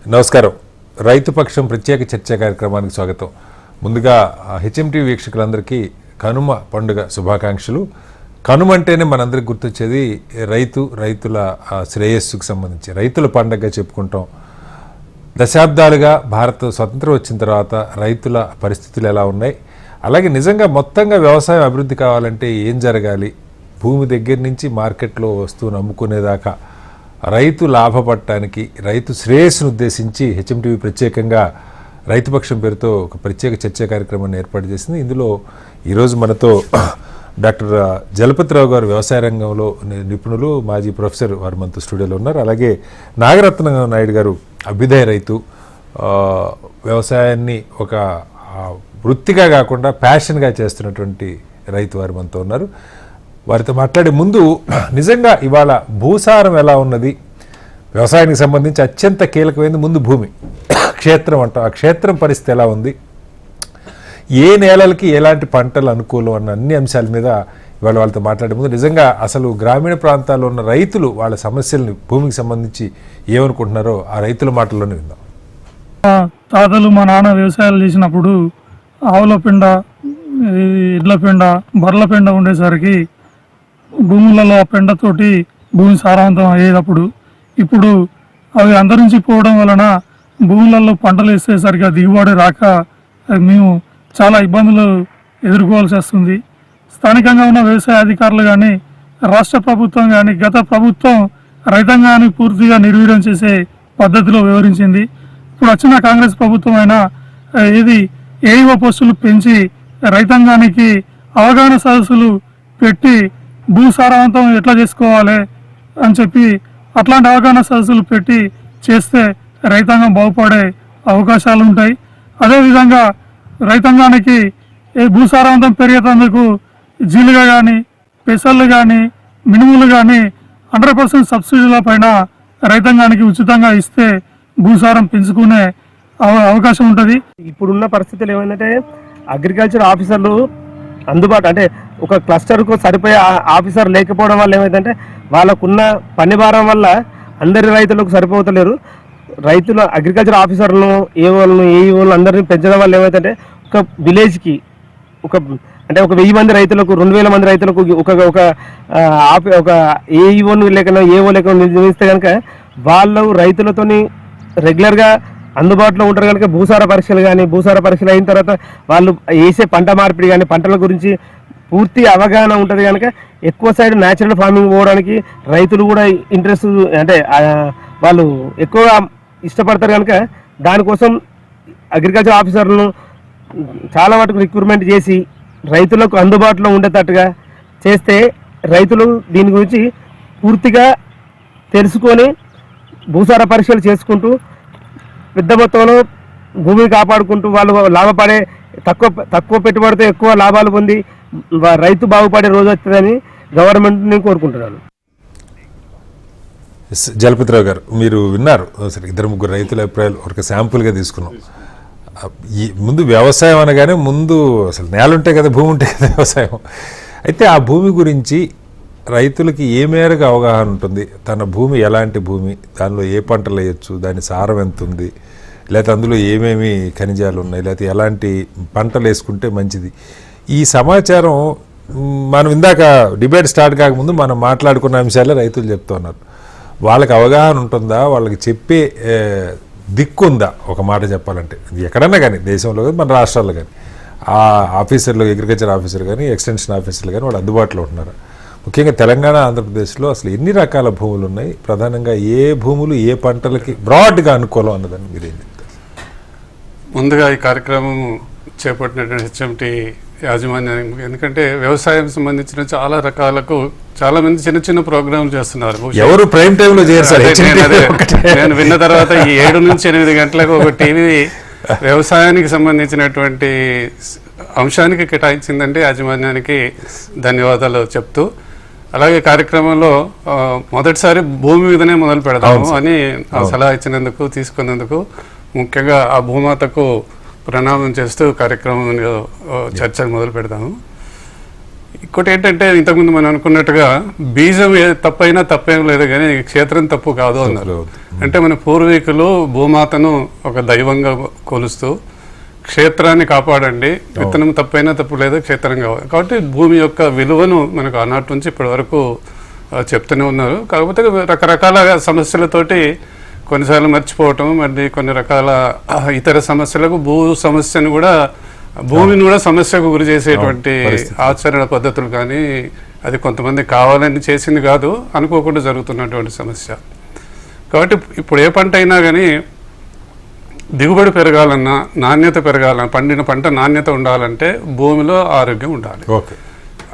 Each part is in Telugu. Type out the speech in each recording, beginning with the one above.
నమస్కారం. రైతు పక్షం ప్రత్యేక చర్చా కార్యక్రమానికి స్వాగతం. ముందుగా హెచ్ఎంటీవీ వీక్షకులందరికీ కనుమ పండుగ శుభాకాంక్షలు. కనుమ అంటేనే మనందరికి గుర్తొచ్చేది రైతుల శ్రేయస్సుకు సంబంధించి రైతుల పండుగగా చెప్పుకుంటాం. దశాబ్దాలుగా భారత స్వతంత్రం వచ్చిన తర్వాత రైతుల పరిస్థితులు ఎలా ఉన్నాయి, అలాగే నిజంగా మొత్తంగా వ్యవసాయం అభివృద్ధి కావాలంటే ఏం జరగాలి, భూమి దగ్గర నుంచి మార్కెట్లో వస్తువును అమ్ముకునేదాకా రైతు లాభపడటానికి రైతు శ్రేయస్సును ఉద్దేశించి హెచ్ఎంటీవీ ప్రత్యేకంగా రైతుపక్షం పేరుతో ఒక ప్రత్యేక చర్చా కార్యక్రమాన్ని ఏర్పాటు చేసింది. ఇందులో ఈరోజు మనతో డాక్టర్ జలపతిరావు గారు వ్యవసాయ రంగంలో నిపుణులు, మాజీ ప్రొఫెసర్, వారు మనతో స్టూడియోలో ఉన్నారు. అలాగే నాగరత్న నాయుడు గారు అభ్యుదయ రైతు, వ్యవసాయాన్ని ఒక వృత్తిగా కాకుండా ప్యాషన్గా చేస్తున్నటువంటి రైతు, వారు మనతో ఉన్నారు. వారితో మాట్లాడే ముందు నిజంగా ఇవాళ భూసారం ఎలా ఉన్నది, వ్యవసాయానికి సంబంధించి అత్యంత కీలకమైనది ముందు భూమి, క్షేత్రం అంటాం, ఆ క్షేత్రం పరిస్థితి ఎలా ఉంది, ఏ నేలలకి ఎలాంటి పంటలు అనుకూలం అన్న అన్ని అంశాల మీద ఇవాళ వాళ్ళతో మాట్లాడే ముందు నిజంగా అసలు గ్రామీణ ప్రాంతాల్లో ఉన్న రైతులు వాళ్ళ సమస్యల్ని భూమికి సంబంధించి ఏమనుకుంటున్నారో ఆ రైతుల మాటల్లోనే విందాం. తాతలు మా నాన్న వ్యవసాయాలు చేసినప్పుడు ఆవుల పెండ, ఎడ్ల పెండ, బర్రెల పెండ ఉండేసరికి భూములలో ఆ పెండతోటి భూమి సారవంతం అయ్యేటప్పుడు ఇప్పుడు అవి అంతరించిపోవడం వలన భూములలో పంటలు వేసేసరికి దిగుబడి రాక మేము చాలా ఇబ్బందులు ఎదుర్కోవాల్సి వస్తుంది. స్థానికంగా ఉన్న వ్యవసాయ అధికారులు కానీ, రాష్ట్ర ప్రభుత్వం కానీ, గత ప్రభుత్వం రైతాంగాన్ని పూర్తిగా నిర్వీర్యం చేసే పద్ధతిలో వివరించింది. ఇప్పుడు వచ్చిన కాంగ్రెస్ ప్రభుత్వం అయినా ఏఈఓ పోస్టులు పెంచి రైతాంగానికి అవగాహన సదస్సులు పెట్టి భూసారవంతం ఎట్లా చేసుకోవాలి అని చెప్పి అట్లాంటి అవగాహన సదస్సులు పెట్టి చేస్తే రైతాంగం బాగుపడే అవకాశాలు ఉంటాయి. అదేవిధంగా రైతాంగానికి భూసారవంతం పెరిగేందుకు జీలుగా కానీ, పెసళ్ళు కానీ, మినుములు కానీ 100% సబ్సిడీల పైన రైతాంగానికి ఉచితంగా ఇస్తే భూసారం పెంచుకునే అవకాశం ఉంటుంది. ఇప్పుడున్న పరిస్థితులు ఏమైందంటే అగ్రికల్చర్ ఆఫీసర్లు అందుబాటు, అంటే ఒక క్లస్టర్కు సరిపోయే ఆఫీసర్ లేకపోవడం వల్ల ఏమైందంటే వాళ్ళకున్న పని భారం వల్ల అందరి రైతులకు సరిపోతలేరు. రైతుల అగ్రికల్చర్ ఆఫీసర్లను, ఏఈఓలను అందరినీ పెంచడం వల్ల ఏమైందంటే ఒక విలేజ్కి ఒక 1000 మంది రైతులకు, 2000 మంది రైతులకు ఒక ఏఈఓను లేకుండా ఏఓ లేకుండా నిర్మిస్తే కనుక వాళ్ళు రైతులతోని రెగ్యులర్గా అందుబాటులో ఉంటారు కనుక భూసార పరీక్షలు అయిన తర్వాత వాళ్ళు వేసే పంట మార్పిడి కానీ, పంటల గురించి పూర్తి అవగాహన ఉంటుంది కనుక ఎక్కువ సైడ్ న్యాచురల్ ఫార్మింగ్ పోవడానికి రైతులు కూడా ఇంట్రెస్ట్, అంటే వాళ్ళు ఎక్కువగా ఇష్టపడతారు కనుక దానికోసం అగ్రికల్చర్ ఆఫీసర్లను చాలా మటుకు రిక్రూట్మెంట్ చేసి రైతులకు అందుబాటులో ఉండేటట్టుగా చేస్తే రైతులు దీని గురించి పూర్తిగా తెలుసుకొని భూసార పరీక్షలు చేసుకుంటూ పెద్ద మొత్తంలో భూమిని కాపాడుకుంటూ వాళ్ళు లాభపడే, తక్కువ పెట్టుబడితో ఎక్కువ లాభాలు పొంది రైతు బాగుపడే రోజు వస్తుందని గవర్నమెంట్ని కోరుకుంటున్నాను. జలపతిరావు గారు, మీరు విన్నారు అసలు 2-3 రైతుల అభిప్రాయాలు ఒక శాంపుల్గా తీసుకున్నాం. ముందు వ్యవసాయం అనగానే ముందు అసలు నేల ఉంటే కదా, భూమి ఉంటే కదా వ్యవసాయం. అయితే ఆ భూమి గురించి రైతులకి ఏ మేరకు అవగాహన ఉంటుంది, తన భూమి ఎలాంటి భూమి, దానిలో ఏ పంటలు వేయచ్చు, దాని సారం ఎంత ఉంది, లేకపోతే అందులో ఏమేమి ఖనిజాలు ఉన్నాయి, లేకపోతే ఎలాంటి పంటలు వేసుకుంటే మంచిది, ఈ సమాచారం మనం ఇందాక డిబేట్ స్టార్ట్ కాకముందు మనం మాట్లాడుకున్న అంశాలే రైతులు చెప్తూ ఉన్నారు. వాళ్ళకి అవగాహన ఉంటుందా, వాళ్ళకి చెప్పే దిక్కు ఉందా? ఒక మాట చెప్పాలంటే ఎక్కడన్నా కానీ, దేశంలో కానీ మన రాష్ట్రాల్లో కానీ, ఆ ఆఫీసర్లు, అగ్రికల్చర్ ఆఫీసర్ కానీ, ఎక్స్టెన్షన్ ఆఫీసర్లు కానీ వాళ్ళు అందుబాటులో ఉంటున్నారు. ముఖ్యంగా తెలంగాణ, ఆంధ్రప్రదేశ్లో అసలు ఎన్ని రకాల భూములు ఉన్నాయి, ప్రధానంగా ఏ భూములు ఏ పంటలకి బ్రాడ్గా అనుకూలం అన్నదాన్ని మీరేం చెప్తారు? ముందుగా ఈ కార్యక్రమం చేపట్టినటువంటి హెచ్ఎంటీ యాజమాన్యం, ఎందుకంటే వ్యవసాయం సంబంధించిన చాలా రకాలకు చాలా మంది చిన్న ప్రోగ్రాంలు చేస్తున్నారు. ఎవరు ప్రైమ్ టైంలో చేస్తారు? నేను విన్న తర్వాత ఈ 7 నుంచి 8 గంటలకు ఒక టీవీ వ్యవసాయానికి సంబంధించినటువంటి అంశానికి కేటాయించిందంటే యాజమాన్యానికి ధన్యవాదాలు చెప్తూ, అలాగే కార్యక్రమంలో మొదటిసారి భూమి మీదనే మొదలు పెడదాము అని సలహా ఇచ్చినందుకు, తీసుకున్నందుకు ముఖ్యంగా ఆ భూమాతకు ప్రణామం చేస్తూ కార్యక్రమంలో చర్చలు మొదలు పెడతాము. ఇంకోటి ఏంటంటే ఇంతకుముందు మనం అనుకున్నట్టుగా బీజం తప్పైనా తప్పేం లేదు కానీ క్షేత్రం తప్పు కాదు అన్నారు. అంటే మన పూర్వీకులు భూమాతను ఒక దైవంగా కొలుస్తూ క్షేత్రాన్ని కాపాడండి, విత్తనం తప్పైనా తప్పు లేదు, క్షేత్రం కావాలి. కాబట్టి భూమి యొక్క విలువను మనకు ఆనాటి నుంచి ఇప్పటి వరకు చెప్తూనే ఉన్నారు. కాకపోతే రకరకాల సమస్యలతోటి కొన్నిసార్లు మర్చిపోవటం, మరి కొన్ని రకాల ఇతర సమస్యలకు సమస్యను కూడా భూమిని కూడా సమస్యకు గురి చేసేటువంటి ఆచరణ పద్ధతులు కానీ అది కొంతమంది కావాలని చేసింది కాదు, అనుకోకుండా జరుగుతున్నటువంటి సమస్య. కాబట్టి ఇప్పుడు ఏ పంట అయినా కానీ దిగుబడి పెరగాలన్నా, నాణ్యత పెరగాలన్నా, పండిన పంట నాణ్యత ఉండాలంటే భూమిలో ఆరోగ్యం ఉండాలి.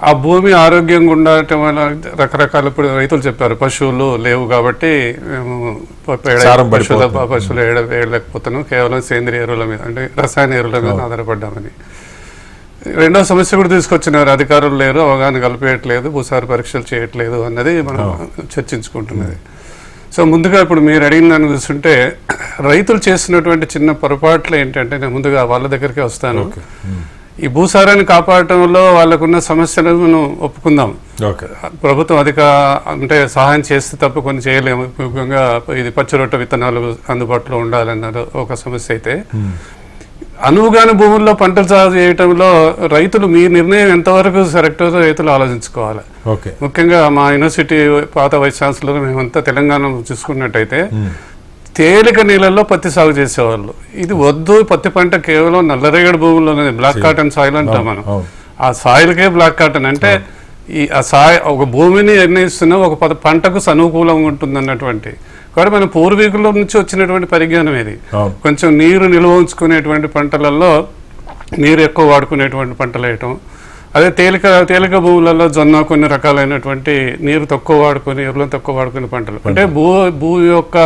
ఆ భూమి ఆరోగ్యంగా ఉండటం వల్ల రకరకాల, ఇప్పుడు రైతులు చెప్పారు పశువులు లేవు కాబట్టి మేము పశువులు వేయలేకపోతున్నాం, కేవలం సేంద్రియ ఎరువుల మీద అంటే రసాయన ఎరువుల మీద ఆధారపడ్డామని. రెండో సమస్య కూడా తీసుకొచ్చినారు, అధికారులు లేరు, అవగాహన కల్పించట్లేదు, భూసార పరీక్షలు చేయట్లేదు అన్నది మనం చర్చించుకుంటున్నది. సో ముందుగా ఇప్పుడు మీరు అడిగిన దాన్ని చూస్తుంటే రైతులు చేస్తున్నటువంటి చిన్న పొరపాట్లు ఏంటంటే, నేను ముందుగా వాళ్ళ దగ్గరికి వస్తాను. ఈ భూసారాన్ని కాపాడటంలో వాళ్ళకున్న సమస్యలను మనం ఒప్పుకుందాం. ప్రభుత్వం అంటే సహాయం చేస్తే తప్ప కొన్ని చేయలేము. ముఖ్యంగా ఇది పచ్చిరొట్ట విత్తనాలు అందుబాటులో ఉండాలన్నది ఒక సమస్య అయితే, అనువుగాని భూముల్లో పంటలు సాగు చేయటంలో రైతులు మీ నిర్ణయం ఎంతవరకు కరెక్టో రైతులు ఆలోచించుకోవాలి. ముఖ్యంగా మా యూనివర్సిటీ పాత వైస్ ఛాన్సలర్ మేమంతా తెలంగాణ చూసుకున్నట్టయితే తేలిక నీళ్ళల్లో పత్తి సాగు చేసేవాళ్ళు. ఇది వద్దు, పత్తి పంట కేవలం నల్లరేగడి భూముల్లోనే, బ్లాక్ కాటన్ సాయిల్ అంటాం మనం. ఆ సాయిల్కే బ్లాక్ కాటన్ అంటే ఆ ఒక భూమిని నిర్ణయిస్తున్న ఒక పంటకు అనుకూలంగా ఉంటుంది అన్నటువంటి. కాబట్టి మన పూర్వీకుల నుంచి వచ్చినటువంటి పరిజ్ఞానం ఇది. కొంచెం నీరు నిల్వ ఉంచుకునేటువంటి పంటలలో నీరు ఎక్కువ వాడుకునేటువంటి పంటలు వేయటం, అదే తేలిక భూములలో జొన్న, కొన్ని రకాలైనటువంటి నీరు తక్కువ వాడుకొని, ఎరువులను తక్కువ వాడుకునే పంటలు. అంటే భూమి యొక్క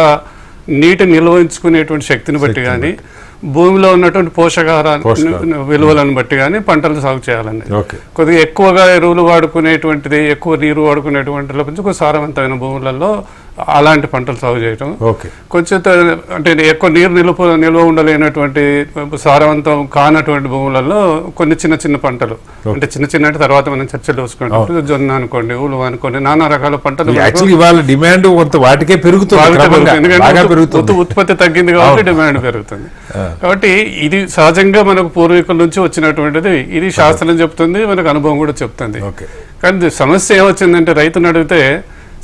నీటి నిల్వ ఉంచుకునేటువంటి శక్తిని బట్టి కానీ, భూమిలో ఉన్నటువంటి పోషకాహార విలువలను బట్టి కానీ పంటలు సాగు చేయాలండి. కొద్దిగా ఎక్కువగా ఎరువులు వాడుకునేటువంటిది, ఎక్కువ నీరు వాడుకునేటువంటి కొంచెం సారవంతమైన భూములలో అలాంటి పంటలు సాగు చేయటం. కొంచెం అంటే ఎక్కువ నీరు నిల్వ ఉండలేనటువంటి సారవంతం కానటువంటి భూములలో కొన్ని చిన్న పంటలు, అంటే చిన్న అంటే తర్వాత మనం చర్చలు చూసుకుంటాం, జొన్న అనుకోండి, ఉలువ అనుకోండి, నానా రకాల పంటలు డిమాండ్ వాటికే పెరుగుతుంది. ఉత్పత్తి తగ్గింది కాబట్టి డిమాండ్ పెరుగుతుంది. కాబట్టి ఇది సహజంగా మనకు పూర్వీకుల నుంచి వచ్చినటువంటిది. ఇది శాస్త్రం చెప్తుంది, మనకు అనుభవం కూడా చెప్తుంది. కానీ సమస్య ఏమొచ్చిందంటే, రైతుని అడిగితే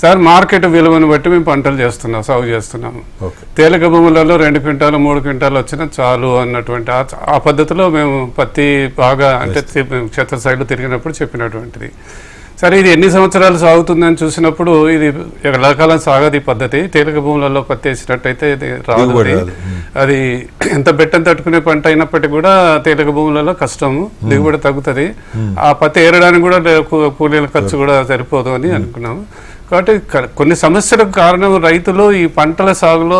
సార్ మార్కెట్ విలువను బట్టి మేము పంటలు సాగు చేస్తున్నాము. తేలిక భూములలో 2 క్వింటాలు 3 క్వింటాలు వచ్చినా చాలు అన్నటువంటి ఆ పద్ధతిలో మేము పత్తి బాగా అంటే క్షేత్ర సైడ్లో తిరిగినప్పుడు చెప్పినటువంటిది. సరే, ఇది ఎన్ని సంవత్సరాలు సాగుతుందని చూసినప్పుడు ఇది ఎల్లకాలం సాగదు ఈ పద్ధతి. తేలిక భూములలో పత్తి వేసినట్టయితే ఇది రాదు. అది ఎంత బెట్టం తట్టుకునే పంట అయినప్పటికీ కూడా తేలిక భూములలో కష్టము, దిగుబడి తగ్గుతుంది. ఆ పత్తి ఏరడానికి కూడా కూలీల ఖర్చు కూడా సరిపోదు అని అనుకున్నాము. కాబట్టి కొన్ని సమస్యలకు కారణం రైతులు ఈ పంటల సాగులో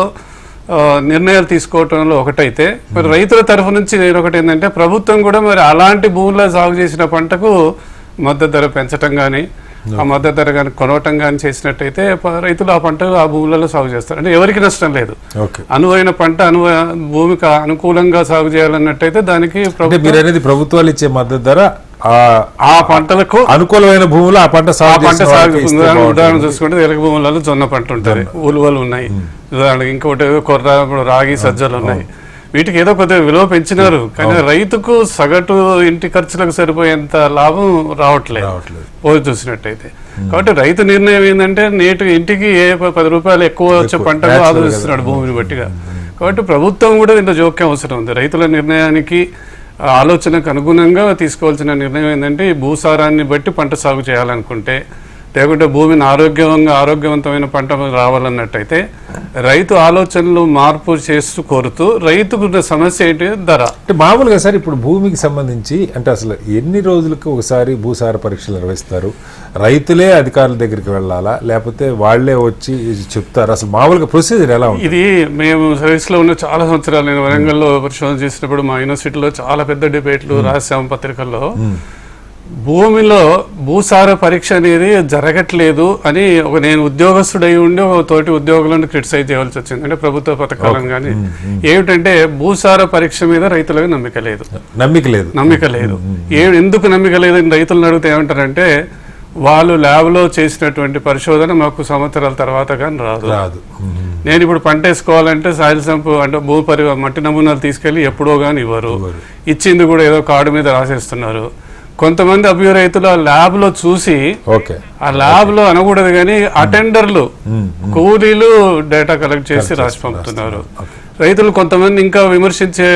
నిర్ణయాలు తీసుకోవటంలో ఒకటైతే, మరి రైతుల తరఫు నుంచి ఒకటి ఏంటంటే, ప్రభుత్వం కూడా మరి అలాంటి భూముల్లో సాగు చేసిన పంటకు మద్దతు ధర పెంచటం కానీ, ఆ మద్దతు ధర కానీ కొనవటం కానీ చేసినట్టయితే రైతులు ఆ పంట ఆ భూములలో సాగు చేస్తారు. అంటే ఎవరికి నష్టం లేదు. అనువైన పంట భూమికి అనుకూలంగా సాగు చేయాలన్నట్టయితే దానికి ప్రభుత్వాలు ఇచ్చే మద్దతు ధర ఆ పంటలకు అనుకూలమైన భూములు ఆ పంట సాగు. ఉదాహరణ చూసుకుంటే తేలిక భూములలో జొన్న పంట ఉంటుంది, ఉలువలు ఉన్నాయి, ఉదాహరణకి ఇంకోటి కొర్ర, రాగి, సజ్జలు ఉన్నాయి. వీటికి ఏదో కొద్దిగా విలువ పెంచినారు, కానీ రైతుకు సగటు ఇంటి ఖర్చులకు సరిపోయేంత లాభం రావట్లేదు పోయి చూసినట్టయితే. కాబట్టి రైతు నిర్ణయం ఏంటంటే, ఇంటికి 10 రూపాయలు ఎక్కువ వచ్చే పంటకు ఆలోచిస్తున్నాడు భూమిని బట్టిగా. కాబట్టి ప్రభుత్వం కూడా ఇంత జోక్యం అవసరం ఉంది. రైతుల నిర్ణయానికి ఆలోచనకు అనుగుణంగా తీసుకోవాల్సిన నిర్ణయం ఏంటంటే, భూసారాన్ని బట్టి పంట సాగు చేయాలనుకుంటే, లేకుంటే భూమిని ఆరోగ్యవంతమైన పంట రావాలన్నట్టయితే రైతు ఆలోచనలు మార్పు చేస్తూ కోరుతూ రైతుకున్న సమస్య ఏంటి? ధర. అంటే మామూలుగా సార్ ఇప్పుడు భూమికి సంబంధించి అంటే అసలు ఎన్ని రోజులకు ఒకసారి భూసార పరీక్షలు నిర్వహిస్తారు? రైతులే అధికారుల దగ్గరికి వెళ్ళాలా, లేకపోతే వాళ్లే వచ్చి చెప్తారు? అసలు మామూలుగా ప్రొసీజర్ ఎలా ఉంది? ఇది మేము సర్వీస్లో ఉన్న చాలా సంవత్సరాలు, నేను వరంగల్లో పరిశోధన చేసినప్పుడు మా యూనివర్సిటీలో చాలా పెద్ద డిబేట్లు రాసాము పత్రికల్లో. భూమిలో భూసార పరీక్ష అనేది జరగట్లేదు అని నేను ఉద్యోగస్తుడై ఉండి ఒక తోటి ఉద్యోగులను క్రిటిసైజ్ చేయాల్సి వచ్చింది. అంటే ప్రభుత్వ పథకాలను కానీ ఏమిటంటే భూసార పరీక్ష మీద రైతులకు నమ్మిక లేదు. ఎందుకు నమ్మిక లేదని రైతులను అడిగితే ఏమంటారంటే వాళ్ళు ల్యాబ్లో చేసినటువంటి పరిశోధన మాకు సంవత్సరాల తర్వాత కానీ రాదు. నేను ఇప్పుడు పంట వేసుకోవాలంటే సాయిల్ సంపు అంటే మట్టి నమూనాలు తీసుకెళ్లి ఎప్పుడో కానీ ఇవ్వరు. ఇచ్చింది కూడా ఏదో కార్డు మీద రాసేస్తున్నారు. కొంతమంది అభ్యు రైతులు ఆ ల్యాబ్ లో చూసి ఆ ల్యాబ్ లో అనకూడదు కానీ అటెండర్లు కూలీలు డేటా కలెక్ట్ చేసి రాసి పంపుతున్నారు. రైతులు కొంతమంది ఇంకా విమర్శించే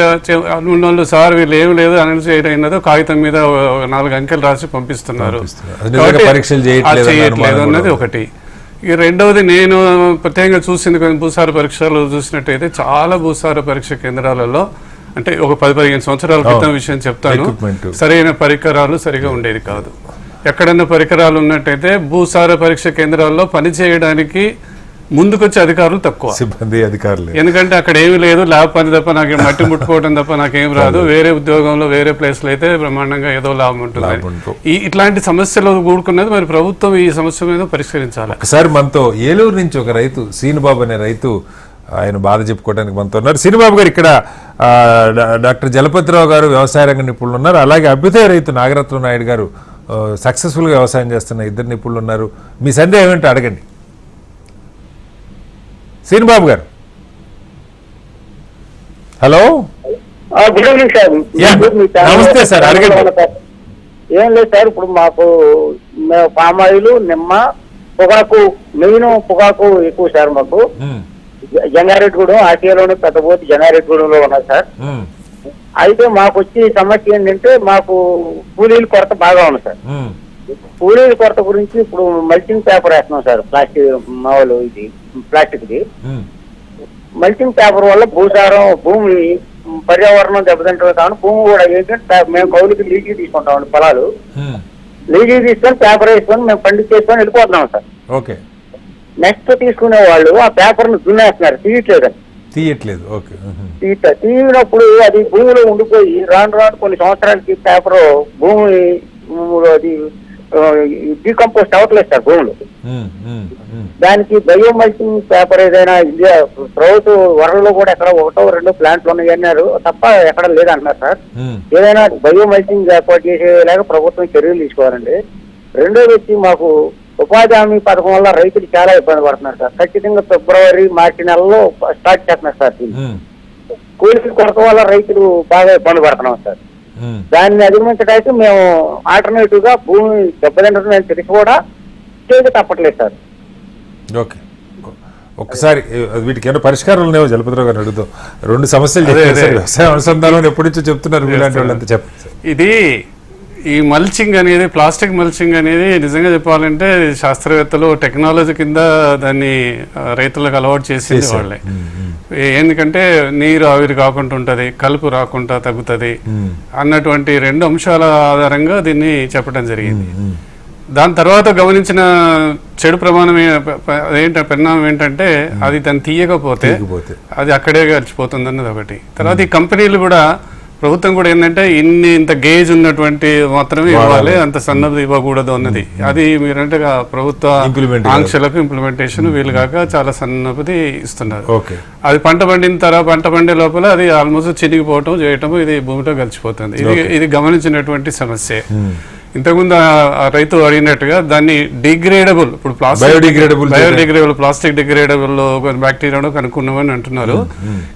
వాళ్ళు సార్ వీళ్ళు ఏం లేదు అనౌన్స్ చేయడం కాగితం మీద 4 అంకెలు రాసి పంపిస్తున్నారు, చేయట్లేదు అన్నది ఒకటి. ఇక రెండవది నేను ప్రత్యేకంగా చూసింది కొన్ని భూసార పరీక్షలు చూసినట్టయితే చాలా భూసార పరీక్ష కేంద్రాలలో అంటే ఒక 10-15 సంవత్సరాల క్రితం విషయం చెప్తాను, సరైన పరికరాలు సరిగా ఉండేది కాదు. ఎక్కడన్నా పరికరాలు ఉన్నట్టయితే భూసార పరీక్ష కేంద్రాల్లో పనిచేయడానికి ముందుకొచ్చే అధికారులు తక్కువ, సిబ్బంది అధికారులు. ఎందుకంటే అక్కడ ఏమీ లేదు, ల్యాబ్ పని తప్ప నాకు మట్టి ముట్టుకోవడం తప్ప నాకేం రాదు. వేరే ఉద్యోగంలో వేరే ప్లేస్లో అయితే బ్రహ్మాండంగా ఏదో లాభం ఉంటుంది. ఇట్లాంటి సమస్యలు కూడుకున్నది మరి ప్రభుత్వం ఈ సమస్య మీద పరిష్కరించాలి. ఒకసారి మనతో ఏలూరు నుంచి ఒక రైతు శ్రీనుబాబు అనే రైతు ఆయన బాధ చెప్పుకోవడానికి మనతో ఉన్నారు. శ్రీనుబాబు గారు ఇక్కడ డాక్టర్ జలపతిరావు గారు వ్యవసాయ రంగ నిపుణులు ఉన్నారు, అలాగే అభ్యుదయ రైతు నాగరత్న నాయుడు గారు సక్సెస్ఫుల్గా వ్యవసాయం చేస్తున్న 2 నిపుణులు ఉన్నారు. మీ సందేహం ఏమంటే అడగండి. శ్రీనుబాబు గారు హలో. Good evening sir. నమస్తే సార్, అడగండి. ఏం లేదు సార్, ఇప్పుడు మాకు పామాయిల్, నిమ్మ, పొగాకు, మెయిన్ పొగాకు ఎక్కువ సార్. మాకు జంగారెడ్డిగూడెం ఆసియాలోనే పెద్ద పోటీ జంగారెడ్డిగూడెంలో ఉన్నది సార్. అయితే మాకు వచ్చి సమస్య ఏంటంటే మాకు కూలీల కొరత బాగా ఉంది సార్. కూలీల కొరత గురించి ఇప్పుడు మల్చింగ్ పేపర్ వేస్తున్నాం సార్, ప్లాస్టిక్ది. మల్చింగ్ పేపర్ వల్ల భూసారం, భూమి పర్యావరణం దెబ్బతింటమే కాదు, భూమి కూడా ఏంటంటే మేము కౌలుకి లీజీ తీసుకుంటామండి. పొలాలు లీజీ తీసుకొని పేపర్ వేసుకొని మేము పండించేసుకొని వెళ్ళిపోతున్నాం సార్. ఓకే. నెక్స్ట్ తీసుకునే వాళ్ళు ఆ పేపర్ ను దున్నేస్తున్నారు, తీయట్లేదు. తీయనప్పుడు అది భూమిలో ఉండిపోయి రాను కొన్ని సంవత్సరాలకి పేపర్ భూమి అది డీకంపోస్ట్ అవ్వట్లేదు సార్ భూములు. దానికి బయోమల్చింగ్ పేపర్ ఏదైనా ఇండియా ప్రభుత్వ వరల్లో కూడా ఎక్కడ 1-2 ప్లాంట్లు ఉన్నాయి అన్నారు తప్ప ఎక్కడ లేదంటున్నారు సార్. ఏదైనా బయోమల్చింగ్ ఏర్పాటు చేసేలాగా ప్రభుత్వం చర్యలు తీసుకోవాలండి. రెండోది వచ్చి మాకు ఉపాధి హామీ పథకం వల్ల రైతులు చాలా ఇబ్బంది పడుతున్నారు సార్. ఖచ్చితంగా ఫిబ్రవరి, మార్చి నెలలో స్టార్ట్ చేస్తున్నారు సార్. కూలీల కొరత వల్ల రైతులు బాగా ఇబ్బంది పడుతున్నాం సార్. దాన్ని అధిగమించడానికి మేము ఆల్టర్నేటివ్ గా భూమి దెబ్బతింటుందని తెలిసి కూడా చేయక తప్పట్లేదు సార్. ఓకే, ఒక్కసారి వీటికి ఏమైనా పరిష్కారాలు ఉన్నాయో జలపతిరావు గారు అడుగుతాం. 2 సమస్యలు వ్యవసాయ అనుసంధానం ఎప్పటి నుంచో చెప్తున్నారు మీలాంటి వాళ్ళంతా. చెప్పండి. ఇది ఈ మల్చింగ్ అనేది, ప్లాస్టిక్ మల్చింగ్ అనేది నిజంగా చెప్పాలంటే శాస్త్రవేత్తలు టెక్నాలజీ కింద దాన్ని రైతులకు అలవాటు చేసేది వాళ్ళే. ఎందుకంటే నీరు ఆవిరి కాకుండా ఉంటుంది, కలుపు రాకుండా తగ్గుతుంది అన్నటువంటి 2 అంశాల ఆధారంగా దీన్ని చెప్పడం జరిగింది. దాని తర్వాత గమనించిన చెడు పరిణామం ఏంటంటే అది దాన్ని తీయకపోతే అది అక్కడే గడిచిపోతుంది అన్నది ఒకటి. తర్వాత ఈ కంపెనీలు కూడా, ప్రభుత్వం కూడా ఏంటంటే ఇంత గేజ్ ఉన్నటువంటి మాత్రమే ఇవ్వాలి, అంత సన్నది ఇవ్వకూడదు అన్నది. అది మీరంటే ప్రభుత్వ ఆంక్షలకు ఇంప్లిమెంటేషన్ వీలు కాక చాలా సన్నది ఇస్తున్నారు. అది పంట పండే లోపల అది ఆల్మోస్ట్ చినిగిపోవటం చేయటం, ఇది భూమితో కలిసిపోతుంది. ఇది గమనించినటువంటి సమస్య. ఇంతకుముందు రైతు అడిగినట్టుగా దాన్ని డిగ్రేడబుల్, ఇప్పుడు బయోడిగ్రేడబుల్ ప్లాస్టిక్ డిగ్రేడబుల్ బ్యాక్టీరియాను కనుక్కున్నామని అంటున్నారు.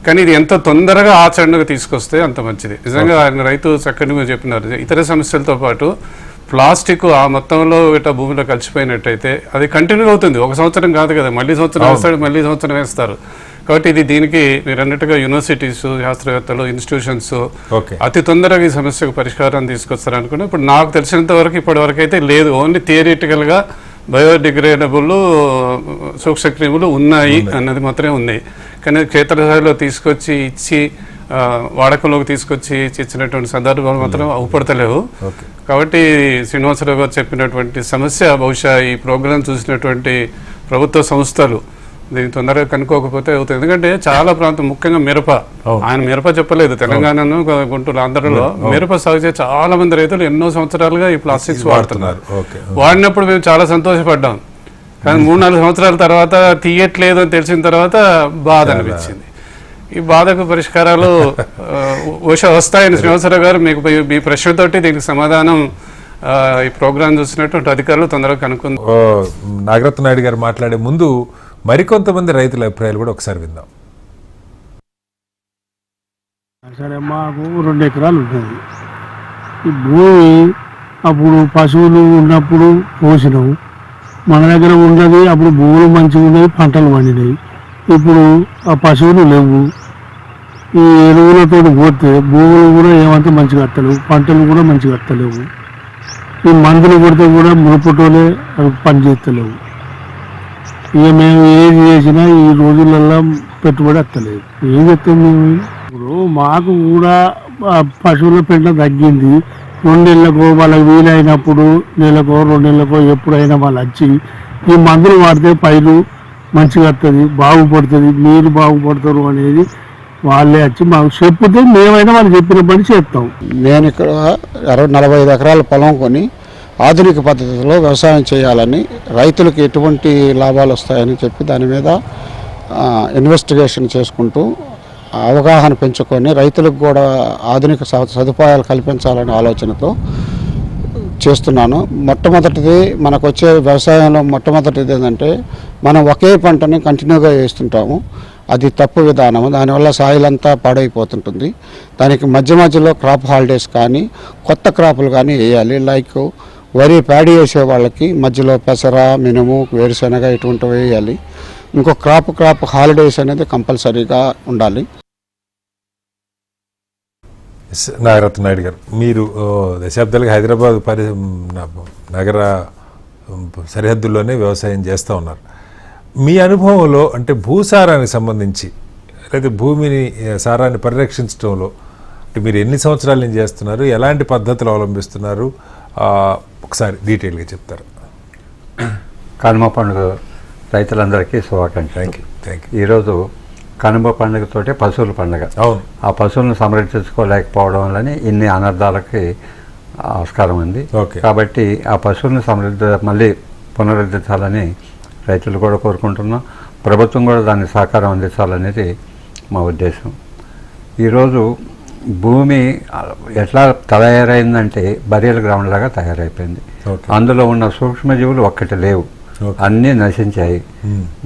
కానీ ఇది ఎంత తొందరగా ఆచరణకు తీసుకొస్తే అంత మంచిది. నిజంగా ఆయన రైతు చక్కగా చెప్పినారు. ఇతర సమస్యలతో పాటు ప్లాస్టిక్ ఆ మొత్తంలో ఇట్లా భూమిలో కలిసిపోయినట్టయితే అది కంటిన్యూ అవుతుంది. 1 సంవత్సరం కాదు కదా, మళ్ళీ సంవత్సరం వేస్తాడు, మళ్ళీ సంవత్సరం వేస్తారు. కాబట్టి ఇది దీనికి మీరు అన్నట్టుగా యూనివర్సిటీస్, శాస్త్రవేత్తలు, ఇన్స్టిట్యూషన్స్ అతి తొందరగా ఈ సమస్యకు పరిష్కారం తీసుకొస్తారు అనుకున్నా. ఇప్పుడు నాకు తెలిసినంత వరకు ఇప్పటి వరకు అయితే లేదు. ఓన్లీ థియరిటికల్గా బయోడిగ్రేడబుల్ సూక్ష్మక్రిములు ఉన్నాయి అన్నది మాత్రమే ఉంది. కానీ క్షేత్రస్థాయిలో తీసుకొచ్చి ఇచ్చి వాడకంలోకి తీసుకొచ్చి ఇచ్చినటువంటి సందర్భాలు మాత్రం అవుపడతలేవు. కాబట్టి శ్రీనివాసరావు గారు చెప్పినటువంటి సమస్య బహుశా ఈ ప్రోగ్రాం చూసినటువంటి ప్రభుత్వ సంస్థలు దీన్ని తొందరగా కనుక్కోకపోతే అవుతుంది. ఎందుకంటే చాలా ప్రాంతం ముఖ్యంగా మిరప, ఆయన మిరప చెప్పలేదు, తెలంగాణను గుంటూరు ఆంధ్రలో మిరప సాగు చేసే చాలా మంది రైతులు ఎన్నో సంవత్సరాలుగా ఈ ప్లాస్టిక్స్ వాడుతున్నారు. వాడినప్పుడు మేము చాలా సంతోషపడ్డాం, కానీ 3-4 సంవత్సరాల తర్వాత తీయట్లేదు అని తెలిసిన తర్వాత బాధ అనిపించింది. ఈ బాధకు పరిష్కారాలు వస్తాయని శ్రీనివాసరావు గారు మీకు మీ ప్రశ్నతోటి దీనికి సమాధానం ఈ ప్రోగ్రాం చూసినటువంటి అధికారులు తొందరగా కనుక్కుంది. నాగరత్న నాయుడు గారు మాట్లాడే ముందు మరికొంతమంది రైతుల అభిప్రాయాలు కూడా ఒకసారి విందాం. సరే, మాకు 2 ఎకరాలు ఉంటుంది. ఈ భూమి అప్పుడు పశువులు ఉన్నప్పుడు పోసినాము, మన దగ్గర ఉన్నది అప్పుడు భూములు మంచిగా ఉన్నవి, పంటలు పండినాయి. ఇప్పుడు ఆ పశువులు లేవు, ఈ ఎరువులతో పోతే భూములు కూడా ఏమంతా మంచిగా వస్తలేవు, పంటలు కూడా మంచిగా వస్తలేవు. ఈ మందులు కొడితే కూడా మునుపటోలే అవి పని చేస్తలేవు. ఇక మేము ఏది చేసినా ఈ రోజులలో పెట్టుబడి వస్తలేదు. ఏం చెప్తాం మేము? ఇప్పుడు మాకు కూడా పశువుల పెంట తగ్గింది. 2 నెలలకో వాళ్ళకి వీలైనప్పుడు, నెలకో 2 నెలలకో ఎప్పుడైనా వాళ్ళు వచ్చి ఈ మందులు వాడితే పైరు మంచిగా వస్తుంది, బాగుపడుతుంది, మీరు బాగుపడతారు అనేది వాళ్ళే వచ్చి మాకు చెప్తే మేమైనా వాళ్ళు చెప్పిన పని చేస్తాం. నేను ఇక్కడ 45 ఎకరాల పొలం కొని ఆధునిక పద్ధతిలో వ్యవసాయం చేయాలని, రైతులకు ఎటువంటి లాభాలు వస్తాయని చెప్పి దాని మీద ఇన్వెస్టిగేషన్ చేసుకుంటూ అవగాహన పెంచుకొని రైతులకు కూడా ఆధునిక సదుపాయాలు కల్పించాలనే ఆలోచనతో చేస్తున్నాను. మొట్టమొదటిది మనకు వచ్చే వ్యవసాయంలో మొట్టమొదటిది ఏంటంటే మనం ఒకే పంటని కంటిన్యూగా వేస్తుంటాము. అది తప్పు విధానము. దానివల్ల సాయిల్ అంతా పాడైపోతుంటుంది. దానికి మధ్య మధ్యలో క్రాప్ హాలిడేస్ కానీ కొత్త క్రాపులు కానీ వేయాలి. లైక్ వరి ప్యాడీ వేసే వాళ్ళకి మధ్యలో పెసర, మినుము, వేరుశెనగ ఇటువంటివి వేయాలి. ఇంకో క్రాప్ హాలిడేస్ అనేది కంపల్సరీగా ఉండాలి. నాగరత్న నాయుడు గారు, మీరు దశాబ్దాలుగా హైదరాబాద్ నగర సరిహద్దుల్లోనే వ్యవసాయం చేస్తూ ఉన్నారు. మీ అనుభవంలో అంటే భూసారానికి సంబంధించి లేదా భూమిని సారాన్ని పరిరక్షించడంలో అంటే మీరు ఎన్ని సంవత్సరాల నుంచి చేస్తున్నారు, ఎలాంటి పద్ధతులు అవలంబిస్తున్నారు, ఒకసారి డీటెయిల్గా చెప్తారు. కనుమ పండుగ రైతులందరికీ శుభాకాంక్షలు. Thank you. ఈరోజు కనుమ పండుగతోటే పశువుల పండుగ. అవును. ఆ పశువులను సంరక్షించుకోలేకపోవడం వల్లనే ఇన్ని అనర్థాలకి ఆస్కారం ఉంది. కాబట్టి ఆ పశువులను మళ్ళీ పునరుద్ధరించాలని రైతులు కూడా కోరుకుంటున్నాం. ప్రభుత్వం కూడా దానికి సహకారం అందించాలనేది మా ఉద్దేశం. ఈరోజు భూమి ఎట్లా తయారైందంటే బరియల్ గ్రౌండ్ లాగా తయారైపోయింది. అందులో ఉన్న సూక్ష్మజీవులు ఒక్కటి లేవు, అన్నీ నశించాయి.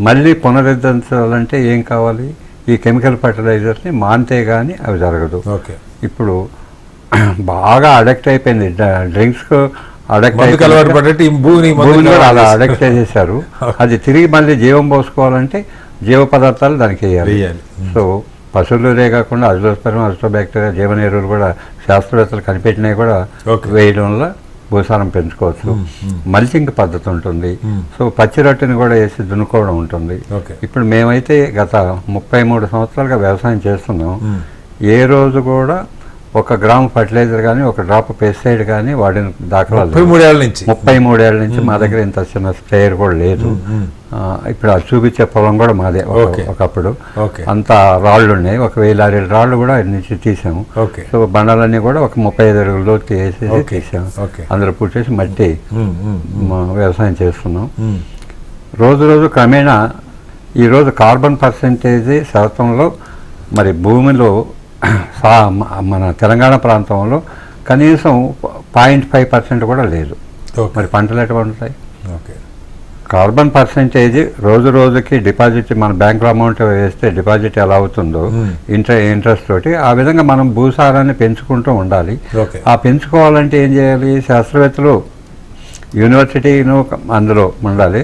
మళ్ళీ పునరుద్ధరించాలంటే ఏం కావాలి? ఈ కెమికల్ ఫర్టిలైజర్ని మానితే కానీ అవి జరగదు. ఇప్పుడు బాగా అడక్ట్ అయిపోయింది, డ్రింక్స్కు అడక్ట్ భూమిని కూడా అలా అడక్ట్ చేసేసారు. అది తిరిగి మళ్ళీ జీవం పోసుకోవాలంటే జీవ పదార్థాలు దానికి వేయాలి. సో పశువులే కాకుండా అజిలోస్పెరమ్, అజిటోబ్యాక్టీరియా, జీవన ఎరువులు కూడా శాస్త్రవేత్తలు కనిపెట్టినవి కూడా వేయడం వల్ల భూసారం పెంచుకోవచ్చు. మల్చింగ్ పద్ధతి ఉంటుంది. సో పచ్చి రొట్టెని కూడా వేసి దున్నుకోవడం ఉంటుంది. ఇప్పుడు మేమైతే గత 33 సంవత్సరాలుగా వ్యవసాయం చేస్తున్నాం. ఏ రోజు కూడా 1 గ్రామ్ ఫర్టిలైజర్ కానీ 1 డ్రాప్ పెస్టిసైడ్ కానీ వాడిన దాఖలాలు 33 ఏళ్ళ నుంచి మా దగ్గర ఇంత చిన్న స్ప్రేయర్ కూడా లేదు. ఇప్పుడు అది చూపించే పొలం కూడా మాదే. ఒకప్పుడు అంత రాళ్ళు ఉన్నాయి, 1000 అడుగుల రాళ్ళు కూడా నుంచి తీసాము. సో బండాలన్నీ కూడా 35 అడుగుల లోతు వేసేసి తీసాము. అందులో పుట్టేసి మట్టి వ్యవసాయం చేస్తున్నాం. రోజు రోజు క్రమేణా ఈరోజు కార్బన్ పర్సెంటేజ్ శాతంలో మరి భూమిలో మన తెలంగాణ ప్రాంతంలో కనీసం 0.5% కూడా లేదు. మరి పంటలు ఎట్లా ఉంటాయి? కార్బన్ పర్సెంటేజ్ రోజు రోజుకి డిపాజిట్ మన బ్యాంకులో అమౌంట్ వేస్తే డిపాజిట్ ఎలా అవుతుందో ఇంట్రెస్ట్ తోటి ఆ విధంగా మనం భూసారాన్ని పెంచుకుంటూ ఉండాలి. ఆ పెంచుకోవాలంటే ఏం చేయాలి? శాస్త్రవేత్తలు యూనివర్సిటీను అందులో ఉండాలి.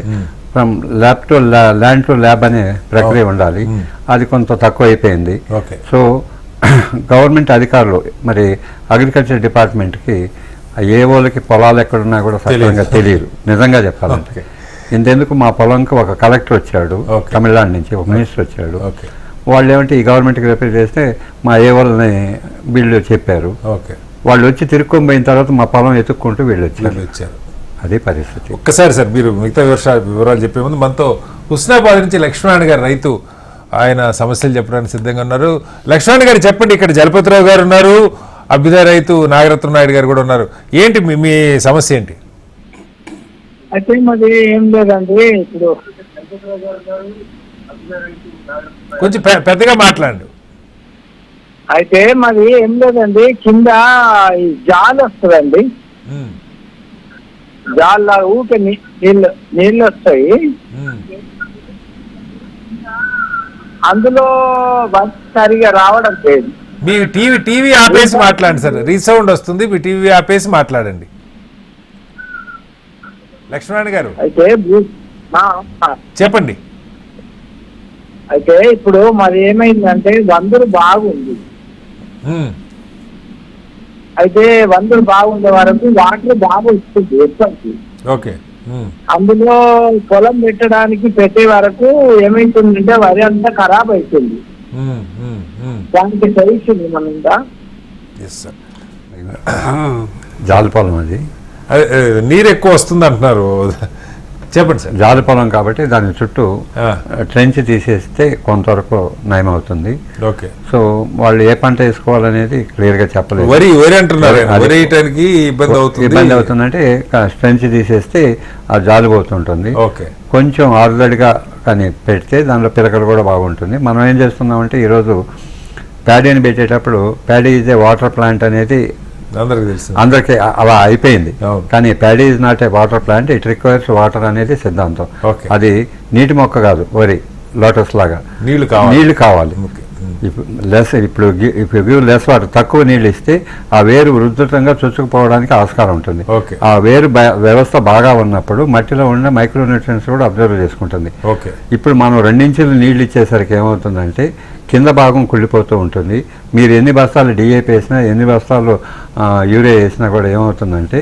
From lab to land to lab అనే ప్రక్రియ ఉండాలి. అది కొంత తక్కువ అయిపోయింది. సో గవర్నమెంట్ అధికారులు మరి అగ్రికల్చర్ డిపార్ట్మెంట్కి ఏవోలకి పొలాలు ఎక్కడున్నా కూడా సక్రమంగా తెలియదు నిజంగా చెప్పాలంటే. ఇంతెందుకు మా పొలంకి ఒక కలెక్టర్ వచ్చాడు తమిళనాడు నుంచి, ఒక మినిస్టర్ వచ్చాడు. వాళ్ళు ఏమంటే ఈ గవర్నమెంట్కి రిపేర్ చేస్తే మా ఏవోలని వీళ్ళు చెప్పారు. వాళ్ళు వచ్చి తిరుక్కొని పోయిన తర్వాత మా పొలం ఎత్తుక్కుంటూ వీళ్ళు వచ్చారు. అదే పరిస్థితి. ఒక్కసారి సార్ మీరు మిగతా వివరాలు చెప్పే ముందు మనతో హుస్నాబాద్ నుంచి లక్ష్మణ్ గారు రైతు, ఆయన సమస్యలు చెప్పడానికి సిద్ధంగా ఉన్నారు. లక్ష్మణ్ గారు చెప్పండి, ఇక్కడ జలపతిరావు గారు ఉన్నారు, అభ్యుదయ రైతు నాగరత్న నాయుడు గారు కూడా ఉన్నారు. ఏంటి మీ సమస్య ఏంటి? అయితే మాది ఏం లేదండి, ఇప్పుడు కొంచెం పెద్దగా మాట్లాడండి. అయితే మాది ఏం లేదండి, కింద ఈ జాలు వస్తుందండి, జాల ఊకే నీళ్ళు వస్తాయి, అందులో సరిగా రావడం లేదు. మీ టీవీ ఆపేసి మాట్లాడండి సార్, రీసౌండ్ వస్తుంది, మీ టీవీ ఆపేసి మాట్లాడండి లక్ష్మణ్ గారు. అయితే చెప్పండి. అయితే ఇప్పుడు మరి ఏమైందంటే వందరు బాగుంది, అయితే వందరు బాగుండే వరకు వాటర్ బాగా వస్తుంది ఎప్పటికి. ఓకే. అందులో పొలం పెట్టే వరకు ఏమైతుందంటే వరి అంతా ఖరాబ్ అవుతుంది. దానికి సొల్యూషన్ ఏమన్నా? జాలిపొలం అది, నీరు ఎక్కువ వస్తుంది అంటున్నారు, చెప్పండి సార్. జాలిపొలం కాబట్టి దాని చుట్టూ ట్రెంచ్ తీసేస్తే కొంతవరకు నయం అవుతుంది. ఓకే. సో వాళ్ళు ఏ పంట వేసుకోవాలనేది క్లియర్ గా చెప్పలేదు. వరి అంటున్నారు, ఇబ్బంది అవుతుందంటే ట్రెంచ్ తీసేస్తే ఆ జాలి పోతుంటుంది. ఓకే. కొంచెం ఆరుదడిగా కానీ పెడితే దానిలో పిలకలు కూడా బాగుంటుంది. మనం ఏం చేస్తున్నామంటే ఈరోజు ప్యాడీని పెట్టేటప్పుడు paddy is a water plant అనేది అందరికి అలా అయిపోయింది. కానీ paddy is not a water plant, it requires water అనేది సిద్ధాంతం. అది నీటి మొక్క కాదు, వరి లోటస్ లాగా నీళ్లు కావాలి. ఇప్పుడు లెస్ వాటర్, తక్కువ నీళ్ళు ఇస్తే ఆ వేరు ఉధృతంగా చొచ్చుకుపోవడానికి ఆస్కారం ఉంటుంది. ఆ వేరు వ్యవస్థ బాగా ఉన్నప్పుడు మట్టిలో ఉన్న మైక్రోన్యూట్రియన్స్ కూడా అబ్జర్వ్ చేసుకుంటుంది. ఇప్పుడు మనం 2 ఇంచులు నీళ్ళు ఇచ్చేసరికి ఏమవుతుందంటే కింద భాగం కుళ్ళిపోతూ ఉంటుంది. మీరు ఎన్ని బస్తాలు డిఏపి వేసినా, ఎన్ని బస్తాలు యూరియా వేసినా కూడా ఏమవుతుందంటే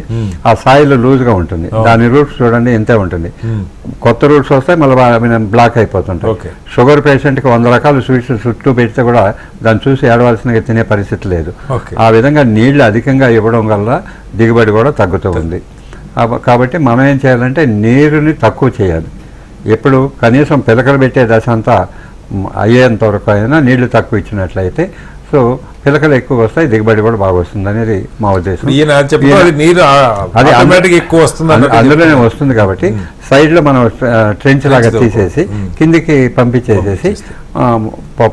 ఆ సాయిల్ లూజ్గా ఉంటుంది. దాని రూట్స్ చూడండి ఎంతే ఉంటుంది. కొత్త రూట్స్ వస్తే మళ్ళీ బ్లాక్ అయిపోతుంటాయి. షుగర్ పేషెంట్కి 100 రకాల స్వీట్స్ చుట్టూ పెడితే కూడా దాన్ని చూసి ఏడవలసిన తినే పరిస్థితి లేదు. ఆ విధంగా నీళ్లు అధికంగా ఇవ్వడం వల్ల దిగుబడి కూడా తగ్గుతూ ఉంది. కాబట్టి మనం ఏం చేయాలంటే నీరుని తక్కువ చేయాలి. ఎప్పుడు కనీసం పిలకలు పెట్టే దశ అంతా అయ్యేంత వరకు అయినా నీళ్లు తక్కువ ఇచ్చినట్లయితే సో పిలకలు ఎక్కువ వస్తాయి, దిగుబడి కూడా బాగా వస్తుంది అనేది మా ఉద్దేశం. అందులోనే వస్తుంది కాబట్టి సైడ్లో మనం ట్రెంచ్ లాగా తీసేసి కిందికి పంపించేసేసి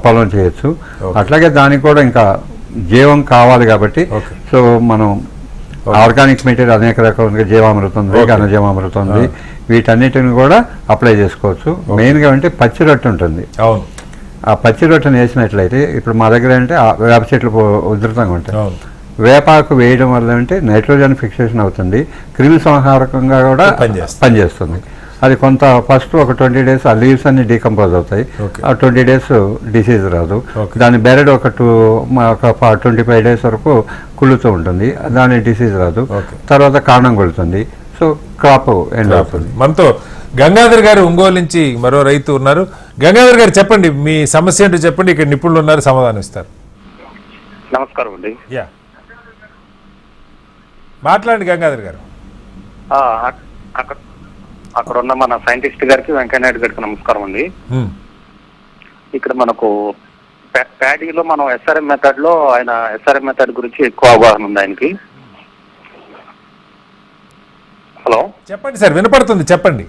పొలం చేయొచ్చు. అట్లాగే దానికి కూడా ఇంకా జీవం కావాలి కాబట్టి సో మనం ఆర్గానిక్ మెటీరియల్ అనేక రకాలుగా జీవామృతం ఉంది, ఘనజీవామృతం ఉంది, వీటన్నిటిని కూడా అప్లై చేసుకోవచ్చు. మెయిన్గా అంటే పచ్చి రొట్టె ఉంటుంది. ఆ పచ్చి రొట్టెను వేసినట్లయితే ఇప్పుడు మా దగ్గర అంటే వేప చెట్లు ఉధృతంగా ఉంటాయి. వేపాకు వేయడం వల్ల అంటే నైట్రోజన్ ఫిక్సేషన్ అవుతుంది, క్రిమి సంహారకంగా కూడా పనిచేస్తుంది. అది కొంత ఫస్ట్ ఒక 20 days ఆ లీవ్స్ అన్ని డీకంపోజ్ అవుతాయి. ఆ 20 days డిసీజ్ రాదు. దాని బెరడ్ ఒక 25 days వరకు కుళ్ళుతూ ఉంటుంది, దాని డిసీజ్ రాదు. తర్వాత కాండం కొడుతుంది, సో క్రాప్ ఎండ్ అవుతుంది. మనతో గంగాధర్ గారు ఒంగోలు నుంచి మరో రైతు ఉన్నారు. గంగాధర్ గారు చెప్పండి, మీ సమస్య ఏంటో చెప్పండి, ఇక్కడ నిపుణులు ఉన్నారు, సమాధానం ఇస్తారు. నమస్కారం అండి. మాట్లాడండి గంగాధర్ గారు. అక్కడ ఉన్న మన సైంటిస్ట్ గారికి, వెంకయ్యనాయుడు గారికి నమస్కారం అండి. ఇక్కడ మనకు ప్యాడీలో మనం ఎస్ఆర్ఎం మెథడ్ లో ఆయన ఎస్ఆర్ఎం మెథడ్ గురించి ఎక్కువ అవగాహన ఉంది ఆయనకి. హలో చెప్పండి సార్, వినపడుతుంది, చెప్పండి.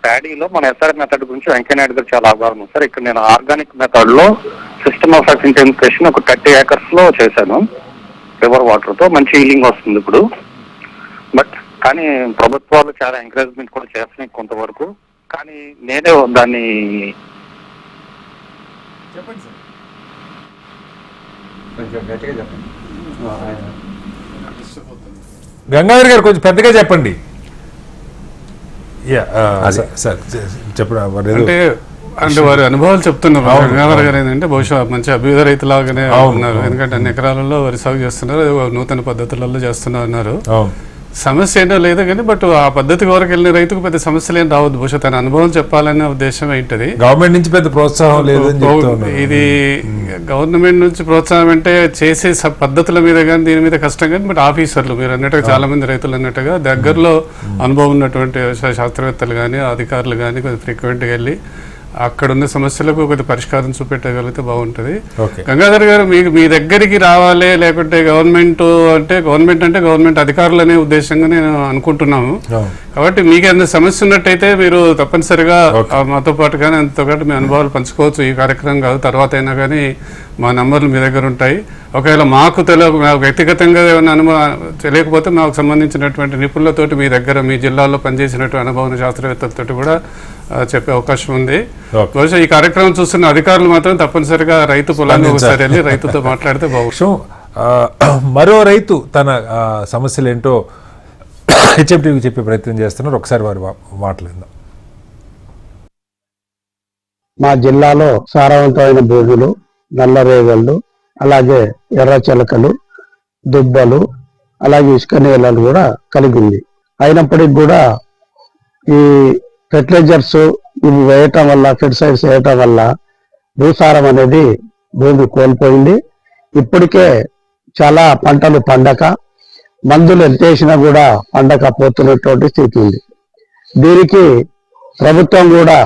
ప్యాడీలో మన ఎస్ఆర్ఎం మెథడ్ గురించి వెంకయ్యనాయుడు గారు చాలా అవగాహన ఉంది సార్. ఇక్కడ నేను ఆర్గానిక్ మెథడ్ లో సిస్టమ్ ఆఫ్ ఇంటెన్సిఫికేషన్ ఒక 30 acres లో చేశాను. రివర్ వాటర్ తో మంచి హీలింగ్ వస్తుంది ఇప్పుడు. బట్ కానీ ప్రభుత్వాలు చాలా ఎంకరేజ్మెంట్ కూడా చేస్తున్నాయి కొంతవరకు. కానీ నేనే దాన్ని గంగాధర్ గారు కొంచెం పెద్దగా చెప్పండి. అంటే వారి అనుభవాలు చెప్తున్నారు. గంగాధర్ గారు ఏంటంటే బహుశా మంచి అభ్యుదయ రైతులాగానే ఉన్నారు. ఎందుకంటే అన్ని ఎకరాలలో వరి సాగు చేస్తున్నారు, నూతన పద్ధతులలో చేస్తున్నారు అన్నారు. సమస్య ఏంటో లేదు కానీ బట్ ఆ పద్ధతి వరకు వెళ్ళిన రైతుకు పెద్ద సమస్యలు ఏం రావద్దు. బహుశా తన అనుభవం చెప్పాలనే ఉద్దేశం ఏంటది. గవర్నమెంట్ నుంచి పెద్ద ప్రోత్సాహం లేదని చెప్తా ఉన్నారు. ఇది గవర్నమెంట్ నుంచి ప్రోత్సాహం అంటే చేసే పద్ధతుల మీద కానీ దీని మీద కష్టం కానీ బట్ ఆఫీసర్లు మీరు అన్నట్టుగా చాలా మంది రైతులు అన్నట్టుగా దగ్గరలో అనుభవం ఉన్నటువంటి వ్యవసాయ శాస్త్రవేత్తలు కానీ అధికారులు కానీ కొంచెం ఫ్రీక్వెంట్గా వెళ్ళి అక్కడ ఉన్న సమస్యలకు కొద్ది పరిష్కారం చూపెట్టగలిగితే బాగుంటుంది. గంగాధర్ గారు మీ దగ్గరికి రావాలి, లేకుంటే గవర్నమెంట్ అంటే గవర్నమెంట్ అధికారులు అనే ఉద్దేశంగా నేను అనుకుంటున్నాము. కాబట్టి మీకు ఏదైనా సమస్య ఉన్నట్టయితే మీరు తప్పనిసరిగా మాతో పాటు కానీ అంతతో పాటు మీ అనుభవాలు పంచుకోవచ్చు. ఈ కార్యక్రమం కాదు, తర్వాత అయినా కానీ మా నంబర్లు మీ దగ్గర ఉంటాయి. ఒకవేళ మాకు వ్యక్తిగతంగా ఏమైనా అనుభవం తెలియకపోతే మాకు సంబంధించినటువంటి నిపుణులతోటి మీ దగ్గర మీ జిల్లాలో పనిచేసినటువంటి అనుభవం శాస్త్రవేత్తలతో కూడా చెప్పే అవకాశం ఉంది. బహుశా ఈ కార్యక్రమం చూస్తున్న అధికారులు మాత్రం తప్పనిసరిగా రైతు పొలాన్ని ఒకసారి వెళ్ళి రైతుతో మాట్లాడితే బాగుంటుంది. మరో రైతు తన సమస్యలు ఏంటో హెచ్ఎంటీవీకి చెప్పే ప్రయత్నం చేస్తున్నారు. ఒకసారి వారి మాట్లాడదాం. మా జిల్లాలో సారవంతమైన భూములు, నల్లరేగళ్ళు, అలాగే ఎర్ర చిలకలు, దుబ్బలు, అలాగే ఇసుక నేలలు కూడా కలిగి ఉంది. అయినప్పటికీ కూడా ఈ ఫెర్టిలైజర్స్ ఇవి వేయటం వల్ల, ఫెర్టిసైడ్స్ వేయటం వల్ల భూసారం అనేది భూమి కోల్పోయింది. ఇప్పటికే చాలా పంటలు పండక, మందులు ఎంత వేసినా కూడా పండకపోతున్నటువంటి స్థితి ఉంది. దీనికి ప్రభుత్వం కూడా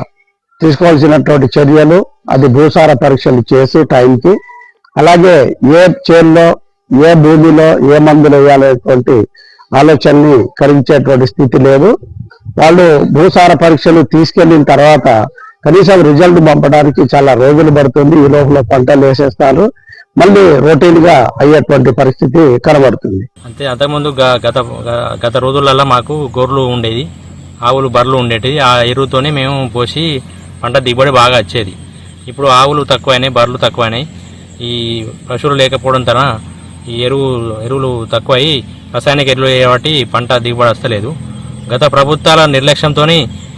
తీసుకోవాల్సినటువంటి చర్యలు, అది భూసార పరీక్షలు చేసి టైంకి, అలాగే ఏ చేనులో ఏ భూమిలో ఏ మందులు వేయాలనేటువంటి ఆలోచనని కలిగించేటువంటి స్థితి లేదు. వాళ్ళు భూసార పరీక్షలు తీసుకెళ్లిన తర్వాత కనీసం రిజల్ట్ పంపడానికి చాలా రోజులు పడుతుంది. ఈ లోపల పంటలు వేసేస్తారు, మళ్ళీ రొటీన్ గా అయ్యేటువంటి పరిస్థితి కనబడుతుంది. అంతే. అంతకుముందు గత రోజులలో మాకు గొర్రెలు ఉండేది, ఆవులు బర్రెలు ఉండేటివి. ఆ ఎరువుతోనే మేము పోసి పంట దిగుబడి బాగా వచ్చేది. ఇప్పుడు ఆవులు తక్కువైనాయి, బర్రెలు తక్కువైనాయి. ఈ పశువులు లేకపోవడం తన ఈ ఎరువులు తక్కువయి రసాయనిక ఎరువులు కాబట్టి పంట దిగుబడి వస్తలేదు. గత ప్రభుత్వాల నిర్లక్ష్యంతో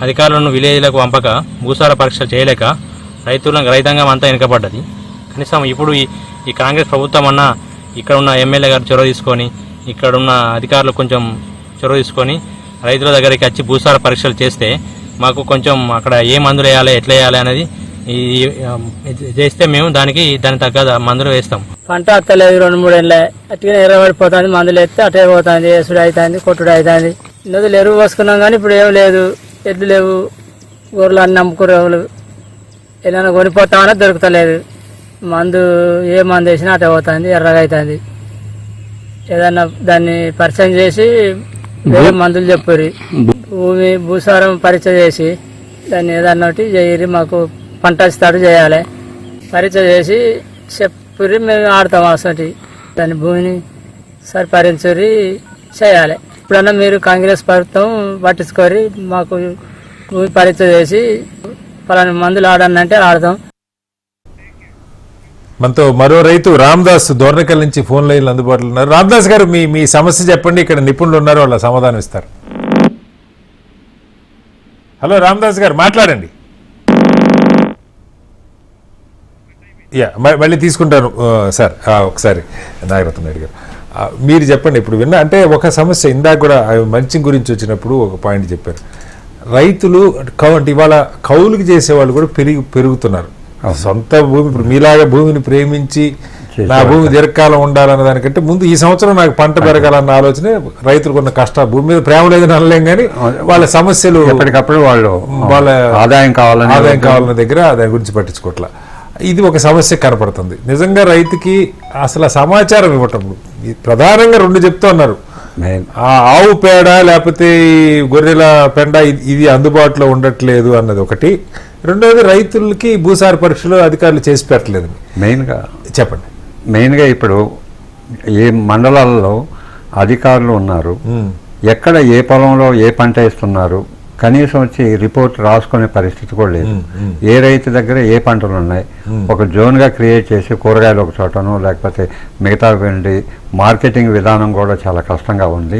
అధికారులను విలేజ్లకు పంపక, భూసార పరీక్షలు చేయలేక రైతాంగం అంతా వెనుకబడ్డది. కనీసం ఇప్పుడు ఈ కాంగ్రెస్ ప్రభుత్వం అన్నా ఇక్కడ ఉన్న ఎమ్మెల్యే గారు చొరవ తీసుకొని, ఇక్కడ ఉన్న అధికారులు కొంచెం చొరవ తీసుకొని రైతుల దగ్గరికి వచ్చి భూసార పరీక్షలు చేస్తే మాకు కొంచెం అక్కడ ఏ మందులు వేయాలి, ఎట్లా వేయాలి అనేది చేస్తే మేము దానికి తగ్గ మందులు వేస్తాం. పంట అత్తలేదు 2-3 ఏళ్ళే, అట్టుగా ఎర్రబడిపోతుంది. మందులు వేస్తే అటే పోతుంది, వేసుడు అవుతుంది, కొట్టుడు అవుతుంది. నదులు ఎరువు పోసుకున్నాం కానీ ఇప్పుడు ఏం లేదు, ఎడ్లు లేవు, గొర్రెలు అన్ని నమ్ముకురేవులు, ఏదైనా కొనిపోతామన్నా దొరుకుతలేదు. మందు ఏ మందు వేసినా అటే పోతుంది, ఎర్రగా అవుతుంది. ఏదన్నా దాన్ని పరిచయం చేసి వేరే మందులు చెప్పుర్రి, భూసారం పరీక్ష చేసి దాన్ని ఏదన్నా ఒకటి చేయరి, మాకు పంట స్టార్ట్ చేయాలి. పరీక్ష చేసి చెప్పుర్రి, మేము ఆడతాం. అసలు దాన్ని భూమిని సరిపరించుర్రి చేయాలి. ఇప్పుడన్నా మీరు కాంగ్రెస్ ప్రభుత్వం పట్టించుకొని మాకు భూమి పరీక్ష చేసి పలానా మందులు ఆడనంటే ఆడతాం. మనతో మరో రైతు రామదాస్ దోర్నకల్ నుంచి ఫోన్ లైన్లు అందుబాటులో ఉన్నారు. రామదాస్ గారు, మీ సమస్య చెప్పండి, ఇక్కడ నిపుణులు ఉన్నారు, వాళ్ళ సమాధానం ఇస్తారు. హలో రామదాస్ గారు, మాట్లాడండి. మళ్ళీ తీసుకుంటాను సార్. ఒకసారి నాగరత్న నాయుడు గారు మీరు చెప్పండి. ఇప్పుడు విన్నా అంటే ఒక సమస్య ఇందాక కూడా మల్చింగ్ గురించి వచ్చినప్పుడు ఒక పాయింట్ చెప్పారు. రైతులు ఇవాళ కౌలుకి చేసేవాళ్ళు కూడా పెరుగుతున్నారు. సొంత భూమి, ఇప్పుడు మీలాగా భూమిని ప్రేమించి నా భూమి దీర్ఘకాలం ఉండాలన్న దానికంటే ముందు ఈ సంవత్సరం నాకు పంట పెరగాలన్న ఆలోచన రైతులకు ఉన్న కష్టం. భూమి మీద ప్రేమ లేదని అనలేం కానీ వాళ్ళ సమస్యలు ఎప్పటికప్పుడు వాళ్ళ ఆదాయం కావాలన్న దగ్గర దాని గురించి పట్టించుకోవట్లా. ఇది ఒక సమస్య కనపడుతుంది. నిజంగా రైతుకి అసలు సమాచారం ఇవ్వటం ప్రధానంగా 2 చెప్తూ ఉన్నారు. ఆవు పేడ లేకపోతే గొర్రెల పెండ ఇది అందుబాటులో ఉండట్లేదు అన్నది ఒకటి. రెండోది రైతులకి భూసార పరీక్షలు అధికారులు చేసి పెట్టలేదు. మెయిన్గా చెప్పండి. మెయిన్గా ఇప్పుడు ఏ మండలాల్లో అధికారులు ఉన్నారు, ఎక్కడ ఏ పొలంలో ఏ పంట వేస్తున్నారు కనీసం వచ్చి రిపోర్ట్ రాసుకునే పరిస్థితి కూడా లేదు. ఏ రైతు దగ్గర ఏ పంటలు ఉన్నాయి ఒక జోన్గా క్రియేట్ చేసి కూరగాయలు ఒక చోటను లేకపోతే మిగతా వెండి మార్కెటింగ్ విధానం కూడా చాలా కష్టంగా ఉంది.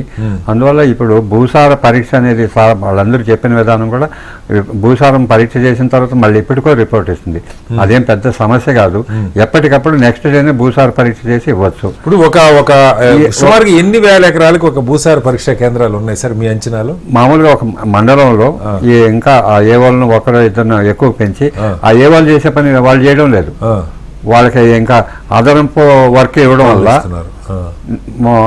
అందువల్ల ఇప్పుడు భూసార పరీక్ష అనేది వాళ్ళందరూ చెప్పిన విధానం కూడా భూసారం పరీక్ష చేసిన తర్వాత మళ్ళీ ఇప్పటికో రిపోర్ట్ ఇస్తుంది. అదేం పెద్ద సమస్య కాదు. ఎప్పటికప్పుడు నెక్స్ట్ డేనే భూసార పరీక్ష చేసి ఇవ్వచ్చు. ఇప్పుడు ఒక సుమారుగా ఎన్ని వేల ఎకరాలకు ఒక భూసార పరీక్ష కేంద్రాలు ఉన్నాయి సార్ మీ అంచనాలు? మామూలుగా ఒక మండలంలో ఇంకా ఆ ఏవాళ్ళను ఒకరు ఇద్దరు ఎక్కువ పెంచి ఆ ఏవాళ్ళు చేసే పని వాళ్ళు చేయడం లేదు. వాళ్ళకి ఇంకా అదనపు వర్క్ ఇవ్వడం వల్ల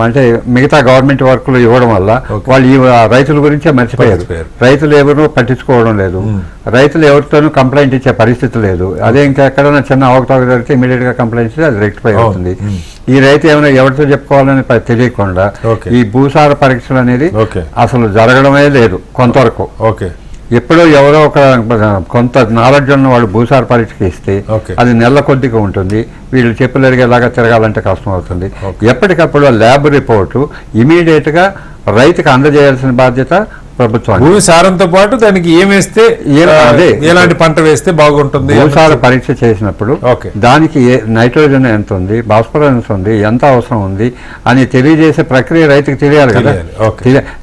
అంటే మిగతా గవర్నమెంట్ వర్క్లు ఇవ్వడం వల్ల వాళ్ళు ఈ రైతుల గురించే మర్చిపోయారు. రైతులు ఎవరు పట్టించుకోవడం లేదు. రైతులు ఎవరితోనూ కంప్లైంట్ ఇచ్చే పరిస్థితి లేదు. అదే ఇంకా ఎక్కడైనా చిన్న అవకతవక జరిగితే ఇమీడియట్ గా కంప్లైంట్ ఇస్తే అది రెక్టిఫై అవుతుంది. ఈ రైతు ఏమైనా ఎవరితో చెప్పుకోవాలని తెలియకుండా ఈ భూసార పరీక్షలు అనేది అసలు జరగడమే లేదు కొంతవరకు. ఎప్పుడో ఎవరో ఒక కొంత నాలెడ్జ్ ఉన్న వాళ్ళు భూసార పరీక్షకి ఇస్తే అది నెల కొద్దిగా ఉంటుంది. వీళ్ళు చెప్పులు ఎరిగేలాగా తిరగాలంటే కష్టం అవుతుంది. ఎప్పటికప్పుడు ల్యాబ్ రిపోర్టు ఇమీడియట్ గా రైతుకి అందజేయాల్సిన బాధ్యత ప్రభుత్వం. భూమి సారంతో పాటు దానికి ఏమేస్తే ఎలాంటి పంట వేస్తే బాగుంటుంది భూసార పరీక్ష చేసినప్పుడు దానికి నైట్రోజన్ ఎంత ఉంది, భాస్వరస్ ఉంది, ఎంత అవసరం ఉంది అని తెలియజేసే ప్రక్రియ రైతుకి తెలియాలి కదా.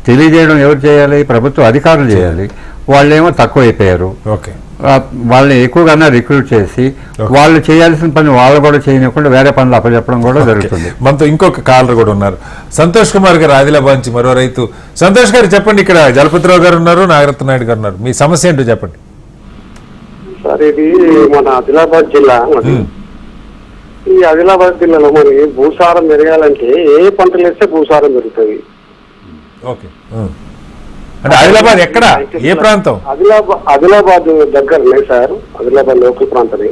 తెలియజేయడం ఎవరు చేయాలి? ప్రభుత్వ అధికారులు చేయాలి. వాళ్ళేమో తక్కువ అయిపోయారు. వాళ్ళని ఎక్కువగానే రిక్రూట్ చేసి వాళ్ళు చేయాల్సిన పని వాళ్ళు కూడా చేయనివ్వకుండా వేరే పనులు అప్పచెప్పడం కూడా జరుగుతుంది. మనతో ఇంకొక కాలర్ కూడా ఉన్నారు, సంతోష్ కుమార్ గారు, ఆదిలాబాద్ నుంచి మరో రైతు. సంతోష్ గారు చెప్పండి, ఇక్కడ జలపతిరావు గారు ఉన్నారు, నాగరత్న నాయుడు గారు ఉన్నారు, మీ సమస్య ఏంటో చెప్పండి. సార్ ఇది మన ఆదిలాబాద్ జిల్లా. ఈ ఆదిలాబాద్ జిల్లాలో మరి భూసారం పెరగాలంటే ఏ పంటలు వేస్తే భూసారం పెరుగుతుంది? అంటే ఆదిలాబాద్ ఎక్కడ, ఏ ప్రాంతం? ఆదిలాబాద్ దగ్గరనే సార్, ఆదిలాబాద్ లోకల్ ప్రాంతమే.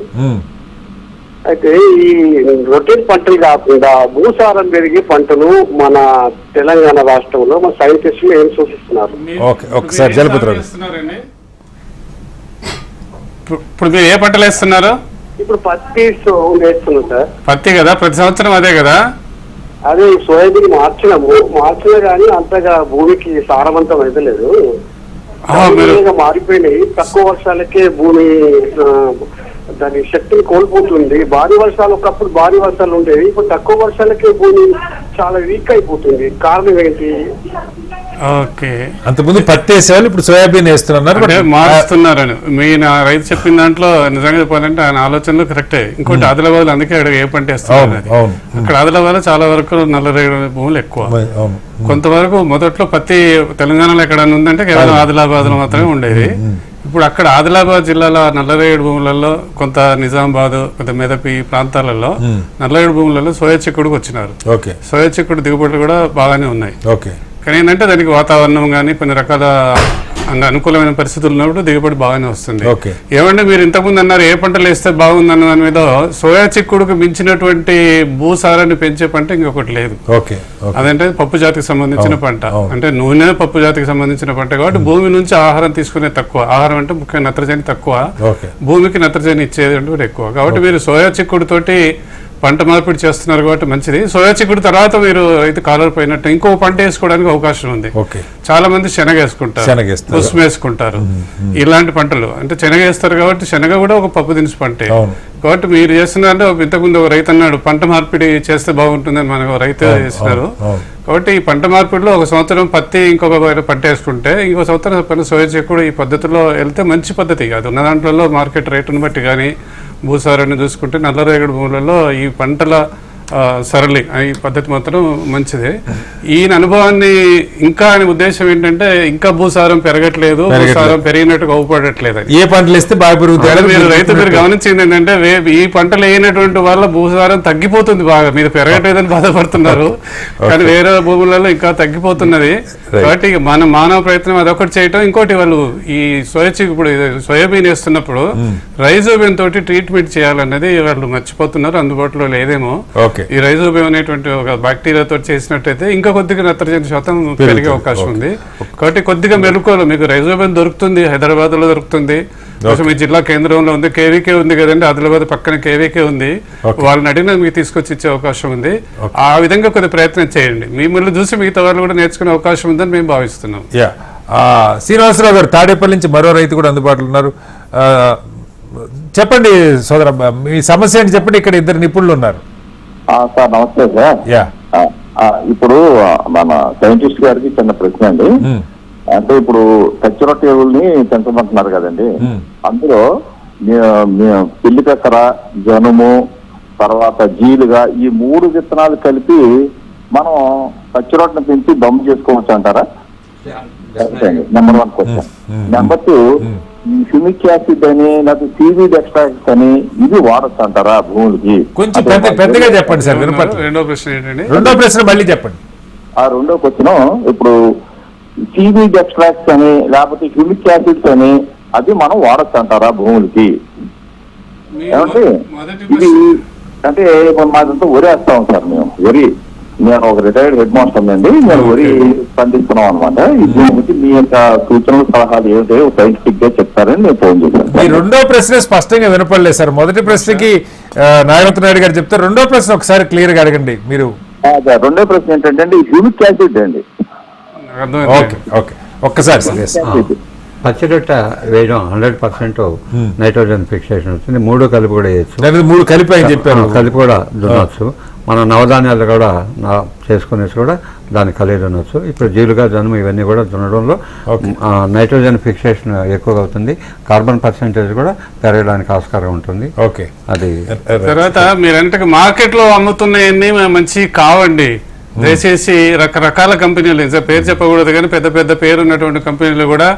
అయితే ఈ రొటీన్ పంటలు కాకుండా భూసారం పెరిగే పంటలు మన తెలంగాణ రాష్ట్రంలో మన సైంటిస్టులు ఏం సూచిస్తున్నారు? ఒకసారి జలపతిరావు ఇప్పుడు మీరు ఏ పంటలు వేస్తున్నారు? ఇప్పుడు పత్తి వేస్తున్నాం సార్. పత్తి కదా, ప్రతి సంవత్సరం అదే కదా. అదే సోయాబీన్ మార్చినా కానీ అంతగా భూమికి సారవంతం అయితే లేదు, మారిపోయినాయి. తక్కువ వర్షాలకే భూమి దాని శక్తిని కోల్పోతుంది. భారీ వర్షాలు ఒకప్పుడు భారీ వర్షాలు ఉండేవి, ఇప్పుడు తక్కువ వర్షాలకే భూమి చాలా వీక్ అయిపోతుంది. కారణం ఏంటి? అంతకుముందు పత్తి వేసేవాళ్ళు ఇప్పుడు సోయాబీన్ వేస్తున్నారు, మారుస్తున్నారని మీ రైతు చెప్పిన దాంట్లో నిజంగా చెప్పాలంటే ఆయన ఆలోచనలు కరెక్టే. ఇంకోటి ఆదిలాబాద్ అందుకే అక్కడ ఏ పంట వేస్తున్నారు, అక్కడ ఆదిలాబాద్ చాలా వరకు నల్లరేగడి భూములు ఎక్కువ. కొంతవరకు మొదట్లో పత్తి తెలంగాణలో ఎక్కడ ఉందంటే కేవలం ఆదిలాబాద్ లో మాత్రమే ఉండేది. ఇప్పుడు అక్కడ ఆదిలాబాద్ జిల్లాలో నల్లరేగడి భూములలో కొంత నిజామాబాద్, కొంత మెదపి ప్రాంతాలలో నల్లరేగడి భూములలో సోయా చిక్కుడుకు వచ్చినారు. సోయా చిక్కుడు దిగుబడులు కూడా బాగానే ఉన్నాయి. కానీ ఏంటంటే దానికి వాతావరణం కానీ కొన్ని రకాల అనుకూలమైన పరిస్థితులు ఉన్నప్పుడు దిగుబడి బాగానే వస్తుంది. ఏమంటే మీరు ఇంతకుముందు అన్నారు ఏ పంటలు వేస్తే బాగుందన్న దాని మీద సోయా చిక్కుడుకు మించినటువంటి భూసారాన్ని పెంచే పంట ఇంకొకటి లేదు. అదంటే పప్పు జాతికి సంబంధించిన పంట, అంటే నూనె పప్పు జాతికి సంబంధించిన పంట. కాబట్టి భూమి నుంచి ఆహారం తీసుకునే తక్కువ, ఆహారం అంటే ముఖ్యంగా నత్రజని తక్కువ, భూమికి నత్రజని ఇచ్చేది అంటే ఎక్కువ. కాబట్టి మీరు సోయా చిక్కుడు తోటి పంట మార్పిడి చేస్తున్నారు కాబట్టి మంచిది. సోయా చిక్కుడు తర్వాత మీరు రైతు కాలర్ పోయినట్టు ఇంకో పంట వేసుకోవడానికి అవకాశం ఉంది. చాలా మంది శనగ వేసుకుంటారు, పుష్ప వేసుకుంటారు, ఇలాంటి పంటలు. అంటే శనగ వేస్తారు కాబట్టి శనగ కూడా ఒక పప్పు దినుసు పంటే. కాబట్టి మీరు చేస్తున్నారంటే ఇంతకుముందు ఒక రైతు అన్నాడు పంట మార్పిడి చేస్తే బాగుంటుందని మనకు రైతు చేస్తున్నారు. కాబట్టి ఈ పంట మార్పిడిలో ఒక సంవత్సరం పత్తి ఇంకొక పంట వేసుకుంటే ఇంకో సంవత్సరం సోయా చిక్కుడు ఈ పద్ధతిలో వెళ్తే మంచి పద్ధతి. కాదు ఉన్న దాంట్లో మార్కెట్ రేటును బట్టి కానీ భూసారాన్ని చూసుకుంటే నల్లరేగడి భూములలో ఈ పంటల సరళి ఈ పద్ధతి మాత్రం మంచిదే. ఈయన అనుభవాన్ని ఇంకా ఆయన ఉద్దేశం ఏంటంటే ఇంకా భూసారం పెరగట్లేదు, భూసారం పెరిగినట్టుగా అవుపడట్లేదు. ఏ పంటలు వేస్తే బాగా పెరుగుతాయి. మీరు రైతు మీరు గమనించింది ఏంటంటే ఈ పంటలు వేయనటువంటి వల్ల భూసారం తగ్గిపోతుంది బాగా. మీరు పెరగట్లేదని బాధపడుతున్నారు కానీ వేరే భూములలో ఇంకా తగ్గిపోతున్నది. కాబట్టి మన మానవ ప్రయత్నం అదొకటి చేయటం. ఇంకోటి వాళ్ళు ఈ ఇప్పుడు సోయాబీన్ వేస్తున్నప్పుడు రైజోబిన్ తోటి ట్రీట్మెంట్ చేయాలన్నది వాళ్ళు మర్చిపోతున్నారు, అందుబాటులో లేదేమో. ఈ రైజోబియం అనేటువంటి ఒక బ్యాక్టీరియాతో చేసినట్టయితే ఇంకా కొద్దిగా నత్రజని శాతం పెరిగే అవకాశం ఉంది. కాబట్టి కొద్దిగా మెలుకోవాలి. మీకు రైజోబియం దొరుకుతుంది, హైదరాబాద్ లో దొరుకుతుంది, మీ జిల్లా కేంద్రంలో ఉంది, కేవీకే ఉంది కదండి, ఆదిలాబాద్ పక్కన కేవీకే ఉంది. వాళ్ళని అడిగినా మీకు తీసుకొచ్చి ఇచ్చే అవకాశం ఉంది. ఆ విధంగా కొద్ది ప్రయత్నం చేయండి. మిమ్మల్ని చూసి మిగతా వాళ్ళు కూడా నేర్చుకునే అవకాశం ఉందని మేము భావిస్తున్నాం. శ్రీనివాసరావు గారు తాడేపల్లి నుంచి మరో రైతు కూడా అందుబాటులో ఉన్నారు. చెప్పండి సోదర, మీ సమస్య ఏంటి చెప్పండి. ఇక్కడ ఇద్దరు నిపుణులు ఉన్నారు. సార్ నమస్తే సార్. ఇప్పుడు మన సైంటిస్ట్ గారికి చిన్న ప్రశ్న అండి. అంటే ఇప్పుడు కచ్చిరొట్ట ఎరువుల్ని పెంచమంటున్నారు కదండి, అందులో పిల్లి పెసర, జనుము, తర్వాత జీలుగా ఈ 3 విత్తనాలు కలిపి మనం పచ్చిరొట్టను పెంచి దమ్ము చేసుకోవచ్చు అంటారా? Number 1 question. Number 2, humic acid అని లేకపోతే సీవీడ్ ఎక్స్ట్రాక్ట్స్ అని ఇవి వాడచ్చు అంటారా భూములకి? కొంచెం పెద్దగా చెప్పండి సార్. రెండో ప్రశ్న ఏంటండి? రెండో ప్రశ్న మళ్ళీ చెప్పండి. ఆ రెండో క్వశ్చన్, ఇప్పుడు సీవీడ్ ఎక్స్ట్రాక్ట్స్ అని లేకపోతే హ్యూమిక్ యాసిడ్స్ అని అది మనం వాడచ్చు అంటారా భూములకి? ఏమంటే ఇది అంటే మాదంతా వరి వేస్తాం సార్. నేను ఒక రిటైర్డ్ హెడ్ మాస్టర్ అండి. నేను వరి పండిస్తున్నాం అనమాట. దీని గురించి మీ యొక్క సూచనలు సలహాలు ఏమిటో సైంటిఫిక్ గా చెప్తారని నేను ఫోన్ చేశాను. ఈ రెండో ప్రశ్న స్పష్టంగా వినపడలేదు సార్. మొదటి ప్రశ్నకి నాగరత్న నాయుడు గారు చెప్తారు. రెండో ప్రశ్న ఒకసారి క్లియర్ గా అడగండి మీరు. రెండో ప్రశ్న ఏంటంటే హ్యూమిక్ యాసిడ్ అండి. ఓకే ఓకే, ఒక్కసారి పచ్చిరొట్ట వేయడం 100% నైట్రోజన్ ఫిక్సేషన్ వస్తుంది. 3 కలిపి కూడా వేయచ్చు. 3 కలిపి అని చెప్పారు. కలిపి కూడా దున్నచ్చు. మనం నవధాన్యాలు కూడా చేసుకునేసి కూడా దాన్ని కలిగి దున్నచ్చు. ఇప్పుడు జీలుగా, జనుము ఇవన్నీ కూడా దున్నడంలో నైట్రోజన్ ఫిక్సేషన్ ఎక్కువగా అవుతుంది. కార్బన్ పర్సెంటేజ్ కూడా పెరగడానికి ఆస్కారం ఉంటుంది. ఓకే, అది తర్వాత మీరంటే మార్కెట్ లో అమ్ముతున్నాయన్నీ మంచి కావండి. దయచేసి రకరకాల కంపెనీలు, పేరు చెప్పకూడదు కానీ పెద్ద పెద్ద పేరు ఉన్నటువంటి కంపెనీలు కూడా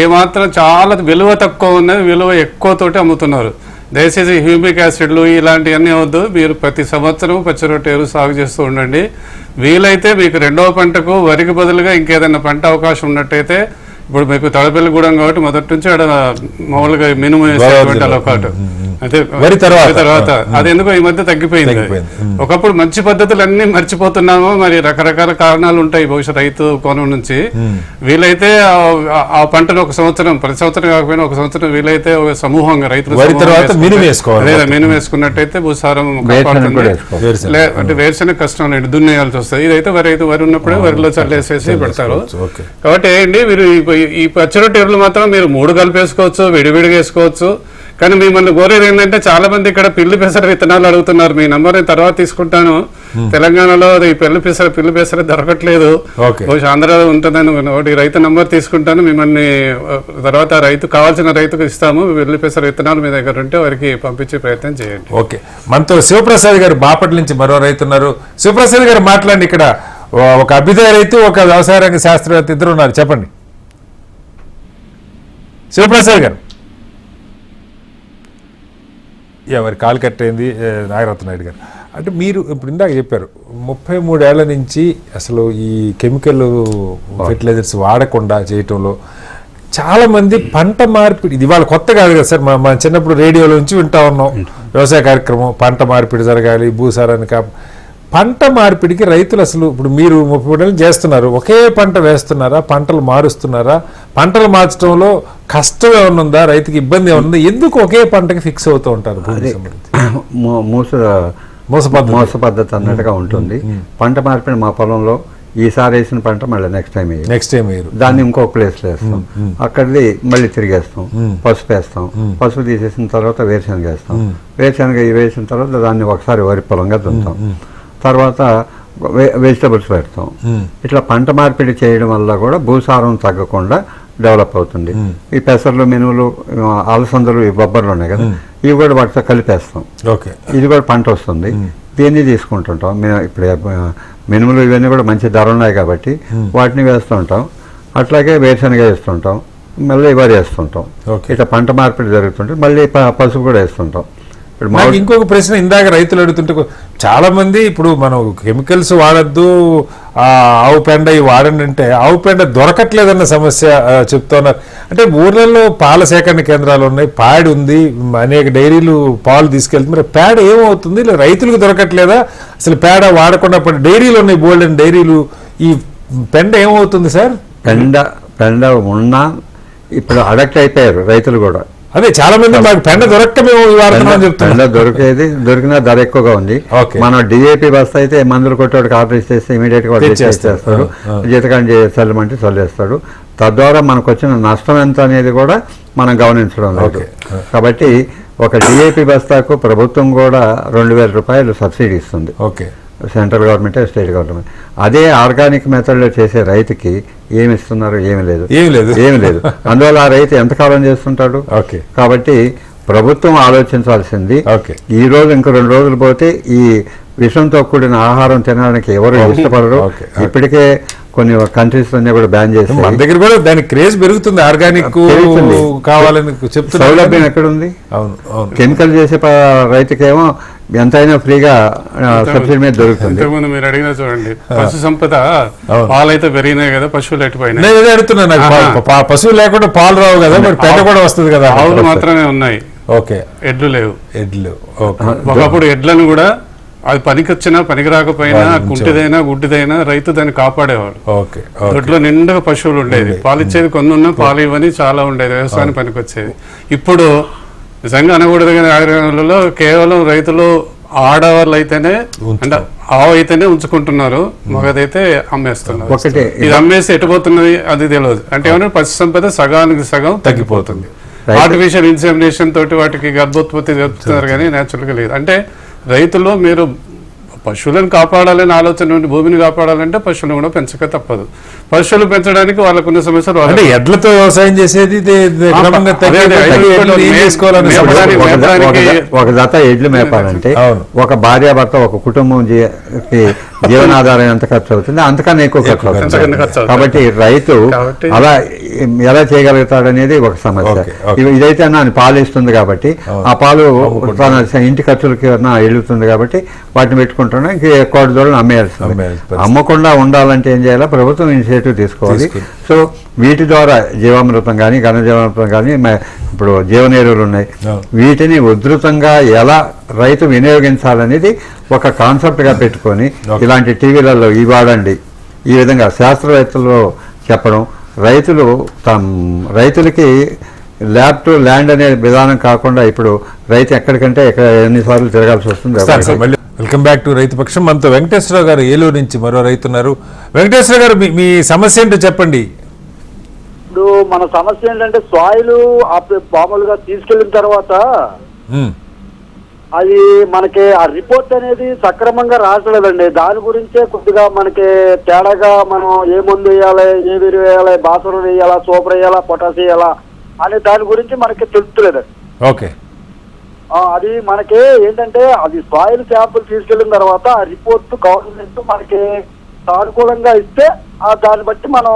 ఏమాత్రం చాలా విలువ తక్కువ ఉన్నది విలువ ఎక్కువతోటి అమ్ముతున్నారు. దయచేసి హ్యూమిక్ యాసిడ్లు ఇలాంటివన్నీ అవద్దు. మీరు ప్రతి సంవత్సరం పచ్చిరొట్ట ఎరువు సాగు చేస్తూ ఉండండి. వీలైతే మీకు రెండవ పంటకు వరికి బదులుగా ఇంకేదైనా పంట అవకాశం ఉన్నట్టయితే, ఇప్పుడు మీకు తడపల్లిగూడెం కాబట్టి మొదటి నుంచి ఆడ మామూలుగా మినిమం వేసేటువంటి అలవాటు. అయితే తర్వాత అది ఎందుకో ఈ మధ్య తగ్గిపోయింది. ఒకప్పుడు మంచి పద్ధతులన్నీ మర్చిపోతున్నాము. మరి రకరకాల కారణాలు ఉంటాయి బహుశా రైతు కోణం నుంచి. వీలైతే ఆ పంటను ఒక సంవత్సరం, ప్రతి సంవత్సరం కాకపోయినా ఒక సంవత్సరం వీలైతే ఒక సమూహంగా రైతులు మినుము వేసుకున్నట్టయితే భూసారం అంటే వేరుశనగ కష్టం లేదు, దున్నేయాల్సి వస్తుంది. ఇదైతే వరి ఉన్నప్పుడే వరిలో చల్లేసేసి పెడతారు. కాబట్టి ఏంటి, మీరు ఈ పచ్చిరొట్ట ఎరువులు మాత్రం మీరు 3 కలిపేసుకోవచ్చు, విడివిడిగా వేసుకోవచ్చు. కానీ మిమ్మల్ని కోరేది ఏంటంటే చాలా మంది ఇక్కడ పిల్లి పెసర విత్తనాలు అడుగుతున్నారు. మీ నంబర్ నేను తర్వాత తీసుకుంటాను. తెలంగాణలో ఈ పిల్లి పెసర దొరకట్లేదు. ఆంధ్రాలో ఉంటుందని ఒకటి రైతు నంబర్ తీసుకుంటాను. మిమ్మల్ని తర్వాత కావాల్సిన రైతుకు ఇస్తాము. పిల్లి పెసర విత్తనాలు మీ దగ్గర ఉంటే వారికి పంపించే ప్రయత్నం చేయండి. ఓకే, మనతో శివప్రసాద్ గారు బాపట్ల నుంచి మరో రైతు ఉన్నారు. శివప్రసాద్ గారు మాట్లాడండి. ఇక్కడ ఒక అభ్యుదయ రైతు, ఒక వ్యవసాయ రంగ శాస్త్రవేత్త ఇద్దరు ఉన్నారు. చెప్పండి శివప్రసాద్ గారు. ఎవరి కాలు కట్టయింది నాగరత్న నాయుడు గారు. అంటే మీరు ఇప్పుడు ఇందాక చెప్పారు 33 ఏళ్ల నుంచి అసలు ఈ కెమికల్ ఫెర్టిలైజర్స్ వాడకుండా చేయటంలో చాలామంది పంట మార్పిడి, ఇది ఇవాళ కొత్త కాదు కదా సార్. మన చిన్నప్పుడు రేడియోలో నుంచి వింటా ఉన్నాం వ్యవసాయ కార్యక్రమం, పంట మార్పిడి జరగాలి, భూసారాన్ని పంట మార్పిడికి రైతులు అసలు ఇప్పుడు మీరు 30 ఏళ్ళు చేస్తున్నారు, ఒకే పంట వేస్తున్నారా, పంటలు మారుస్తున్నారా, పంటలు మార్చడంలో కష్టం ఏమన్నా ఉందా, రైతుకి ఇబ్బంది ఏమన్నా, ఎందుకు ఒకే పంటకి ఫిక్స్ అవుతూ ఉంటారు? మోస పద్ధతి అన్నట్టుగా ఉంటుంది. పంట మార్పిడి మా పొలంలో ఈసారి వేసిన పంట మళ్ళీ నెక్స్ట్ టైం వేయరు, దాన్ని ఇంకో ప్లేస్లో వేస్తాం, అక్కడిది మళ్ళీ తిరిగేస్తాం, పసుపు వేస్తాం, పసుపు తీసేసిన తర్వాత వేరుశనగ వేస్తాం, వేరుశనగ వేసిన తర్వాత దాన్ని ఒకసారి వరి పొలంగా దున్నుతాం, తర్వాత వెజిటబుల్స్ పెడతాం. ఇట్లా పంట మార్పిడి చేయడం వల్ల కూడా భూసారం తగ్గకుండా డెవలప్ అవుతుంది. ఈ పెసర్లు, మినుములు, అలసందలు, ఈ బొబ్బర్లు ఉన్నాయి కదా, ఇవి కూడా వాటితో కలిపేస్తాం. ఇది కూడా పంట వస్తుంది. దీన్ని తీసుకుంటుంటాం. ఇప్పుడు మినుములు ఇవన్నీ కూడా మంచి ధర ఉన్నాయి కాబట్టి వాటిని వేస్తూ ఉంటాం. అట్లాగే వేరుశనగ వేస్తుంటాం, మళ్ళీ వరి వేస్తుంటాం. ఇట్లా పంట మార్పిడి జరుగుతుంటే మళ్ళీ పసుపు కూడా వేస్తుంటాం. నాకు ఇంకొక ప్రశ్న, ఇందాక రైతులు అడుగుతుంటే చాలా మంది ఇప్పుడు మనం కెమికల్స్ వాడద్దు, ఆవు పెండ ఇవి వాడండి అంటే ఆవు పెండ దొరకట్లేదన్న సమస్య చెప్తున్నారు. అంటే ఊర్లలో పాల సేకరణ కేంద్రాలు ఉన్నాయి, ప్యాడ్ ఉంది, అనేక డైరీలు పాలు తీసుకెళ్తుంది. మరి పేడ ఏమవుతుంది? రైతులకు దొరకట్లేదా? అసలు పేడ వాడకుండా డైరీలు ఉన్నాయి, బోల్డెన్ డైరీలు, ఈ పెండ ఏమవుతుంది సార్? పెండ ఉన్నా ఇప్పుడు అడక్ట్ అయిపోయారు రైతులు కూడా. అదే చాలా మంది మాకు పెండ దొరక్క మేము వాడుతున్నాం చెప్తాం. దొరికిన ధర ఎక్కువగా ఉంది. మనం డిఏపి బస్తా అయితే మందులు కొట్టేవాడికి ఆర్డర్ ఇస్తే ఇమీడియట్ గా చేస్తాడు, జీతకాండి చల్లమంటే చల్లేస్తాడు. తద్వారా మనకు వచ్చిన నష్టం ఎంత అనేది కూడా మనం గమనించడం లేదు. కాబట్టి ఒక డిఏపి బస్తాకు ప్రభుత్వం కూడా 2,000 రూపాయలు సబ్సిడీ ఇస్తుంది. Okay, central government, state government. అదే ఆర్గానిక్ మెథడ్లో చేసే రైతుకి ఏమి ఇస్తున్నారు? ఏమి లేదు. అందువల్ల ఆ రైతు ఎంతకాలం చేస్తుంటాడు? ఓకే, కాబట్టి ప్రభుత్వం ఆలోచించాల్సింది, ఈ రోజు ఇంకో 2 రోజులు పోతే ఈ విషంతో కూడిన ఆహారం తినడానికి ఎవరు ఇష్టపడరు. ఇప్పటికే కొన్ని కంట్రీస్ అన్ని కూడా బ్యాన్ చేసి మన దగ్గర కూడా దాని క్రేజ్ పెరుగుతుంది. ఆర్గానిక్ కావాలని చెప్తున్నా, సౌలభ్యం ఎక్కడుంది? అవును, కెమికల్ చేసే రైతుకేమో ఎంతైనా ఫ్రీగా సబ్సిడీ మీద దొరుకుతుంది. ఇంతకుముందు మీరు అడిగినా చూడండి, పశు సంపద పాలైతే పెరిగినాయి కదా, పశువులు ఎట్టిపోయినాయి. నేను అడుగుతున్నాను, పశువులు లేకుండా పాలు రావు కదా, మరి పెద్ద కూడా వస్తుంది కదా. ఆవులు మాత్రమే ఉన్నాయి. ఓకే, ఎడ్లు లేవు. ఒకప్పుడు ఎడ్లను కూడా అది పనికొచ్చినా పనికి రాకపోయినా, కుంటిదైనా గుడ్డిదైనా రైతు దాన్ని కాపాడేవాడు. దొడ్లో నిండుగా పశువులు ఉండేది, పాలిచ్చేది కొన్ని ఉన్నా పాలు ఇవ్వని చాలా ఉండేది, వ్యవసాయానికి పనికొచ్చేది. ఇప్పుడు నిజంగా అనకూడదు కానీ ఆగ్రహంలో కేవలం రైతులు ఆడవాళ్ళు అయితేనే, అంటే ఆవు అయితేనే ఉంచుకుంటున్నారు, మగదైతే అమ్మేస్తున్నారు. ఇది అమ్మేసి ఎటుపోతున్నది అది తెలియదు. అంటే ఏమన్నా పశు సంపద సగానికి సగం తగ్గిపోతుంది. ఆర్టిఫిషియల్ ఇన్సెమినేషన్ తోటి వాటికి గర్భోత్పత్తి జరుపుతున్నారు కానీ న్యాచురల్గా లేదు. అంటే రైతులు మీరు పశువులను కాపాడాలని ఆలోచన నుండి భూమిని కాపాడాలంటే పశువులను కూడా పెంచక తప్పదు. పశువులు పెంచడానికి వాళ్ళకున్న సమస్యలు, అంటే ఎడ్లతో వ్యవసాయం చేసేది ఒక జత ఎడ్లు మేపాలంటే ఒక భార్యాభర్త ఒక కుటుంబం జీవనాధారం ఎంత ఖర్చు అవుతుంది, అంతకన్నా ఎక్కువ ఖర్చు అవుతుంది. కాబట్టి రైతు అలా ఎలా చేయగలుగుతాడనేది ఒక సమస్య. ఇదైతే ఆయన పాలు ఇస్తుంది కాబట్టి ఆ పాలు తన ఇంటి ఖర్చులకి వెళ్తుంది కాబట్టి వాటిని పెట్టుకుంటున్నా కోటి దూడలు అమ్మేయాల్సింది. అమ్మకుండా ఉండాలంటే ఏం చేయాలి? ప్రభుత్వం ఇనిషియేటివ్ తీసుకోవాలి. సో వీటి ద్వారా జీవామృతం కానీ ఘనజీవామృతం కానీ ఇప్పుడు జీవనెరువులు ఉన్నాయి, వీటిని ఉధృతంగా ఎలా రైతు వినియోగించాలనేది ఒక కాన్సెప్ట్గా పెట్టుకొని ఇలాంటి టీవీలలో ఇవి వాడండి, ఈ విధంగా శాస్త్రవేత్తలు చెప్పడం, రైతులకి ల్యాబ్ టు ల్యాండ్ అనే విధానం కాకుండా ఇప్పుడు రైతు ఎక్కడికంటే ఎన్నిసార్లు తిరగాల్సి వస్తుంది. వెల్కమ్ బ్యాక్ టు రైతు పక్షం. మనతో వెంకటేశ్వరరావు గారు ఏలూరు నుంచి మరో రైతు ఉన్నారు. వెంకటేశ్వర గారు, మీ సమస్య ఏంటో చెప్పండి. ఇప్పుడు మన సమస్య ఏంటంటే సాయిల్ మామూలుగా తీసుకెళ్లిన తర్వాత అది మనకి ఆ రిపోర్ట్ అనేది సక్రమంగా రాసలేదండి. దాని గురించే కొద్దిగా మనకి తేడాగా మనం ఏ మందు వేయాలి, ఏ విరు వేయాలి, బాసరం వేయాలా, సూపర్ వేయాలా, పొటాష్ వేయాలా అనే దాని గురించి మనకి తెలుస్తలేదండి. ఓకే, అది మనకి ఏంటంటే అది సాయిల్ శాంపుల్ తీసుకెళ్లిన తర్వాత ఆ రిపోర్ట్ గవర్నమెంట్ మనకి సానుకూలంగా ఇస్తే దాన్ని బట్టి మనం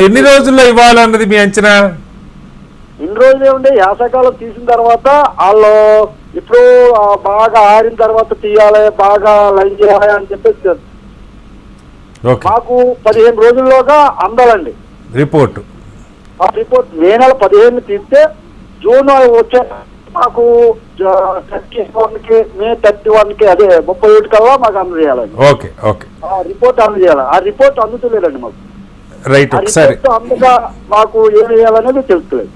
ఎన్ని రోజుల్లో ఇవ్వాలన్నది మీ అంచనా? ఇన్ని రోజులు ఏముండే యాసకాలం తీసిన తర్వాత వాళ్ళు ఇప్పుడు బాగా ఆరిన తర్వాత తీయాలి, బాగా లైన్ చేయాలి అని చెప్పేసి మాకు 15 రోజుల్లోగా అందాలండి రిపోర్ట్. ఆ రిపోర్ట్ మే నెల 15 తీస్తే జూన్ వచ్చే మాకు 31కి మే 31కి అదే 31 కల్లా మాకు అందజేయాలండి. ఓకే, రిపోర్ట్ అందజేయాలి. ఆ రిపోర్ట్ అందుతలేదండి మాకు. రైట్, ఒకసారి అందుగా మాకు ఏం వేయాలనేది తెలుస్తలేదు.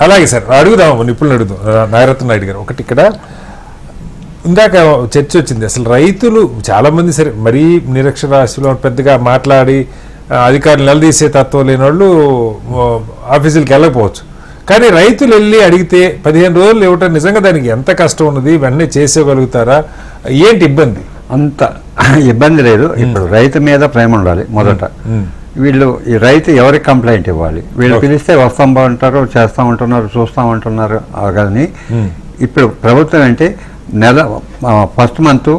అలాగే సార్, అడుగుదాము నిపుణులు అడుగుదాం. నాగరత్న నాయుడు గారు, ఒకటి ఇక్కడ ఇందాక చర్చ వచ్చింది, అసలు రైతులు చాలామంది సరే మరీ నిరక్షరాస్యులు పెద్దగా మాట్లాడి అధికారులు నిలదీసే తత్వం లేని వాళ్ళు ఆఫీసులకు వెళ్ళకపోవచ్చు. కానీ రైతులు వెళ్ళి అడిగితే 15 రోజులు ఇవ్వటం నిజంగా దానికి ఎంత కష్టం ఉన్నది, వెంటనే చేసేయగలుగుతారా, ఏంటి ఇబ్బంది? అంత ఇబ్బంది లేదు. ఇప్పుడు రైతు మీద ప్రేమ ఉండాలి మొదట. వీళ్ళు ఈ రైతు ఎవరికి కంప్లైంట్ ఇవ్వాలి? వీళ్ళు పిలిస్తే వస్తాం బాగుంటారు, చేస్తూ ఉంటున్నారు, చూస్తూ ఉంటున్నారు. కానీ ఇప్పుడు ప్రభుత్వం అంటే ఫస్ట్ మంత్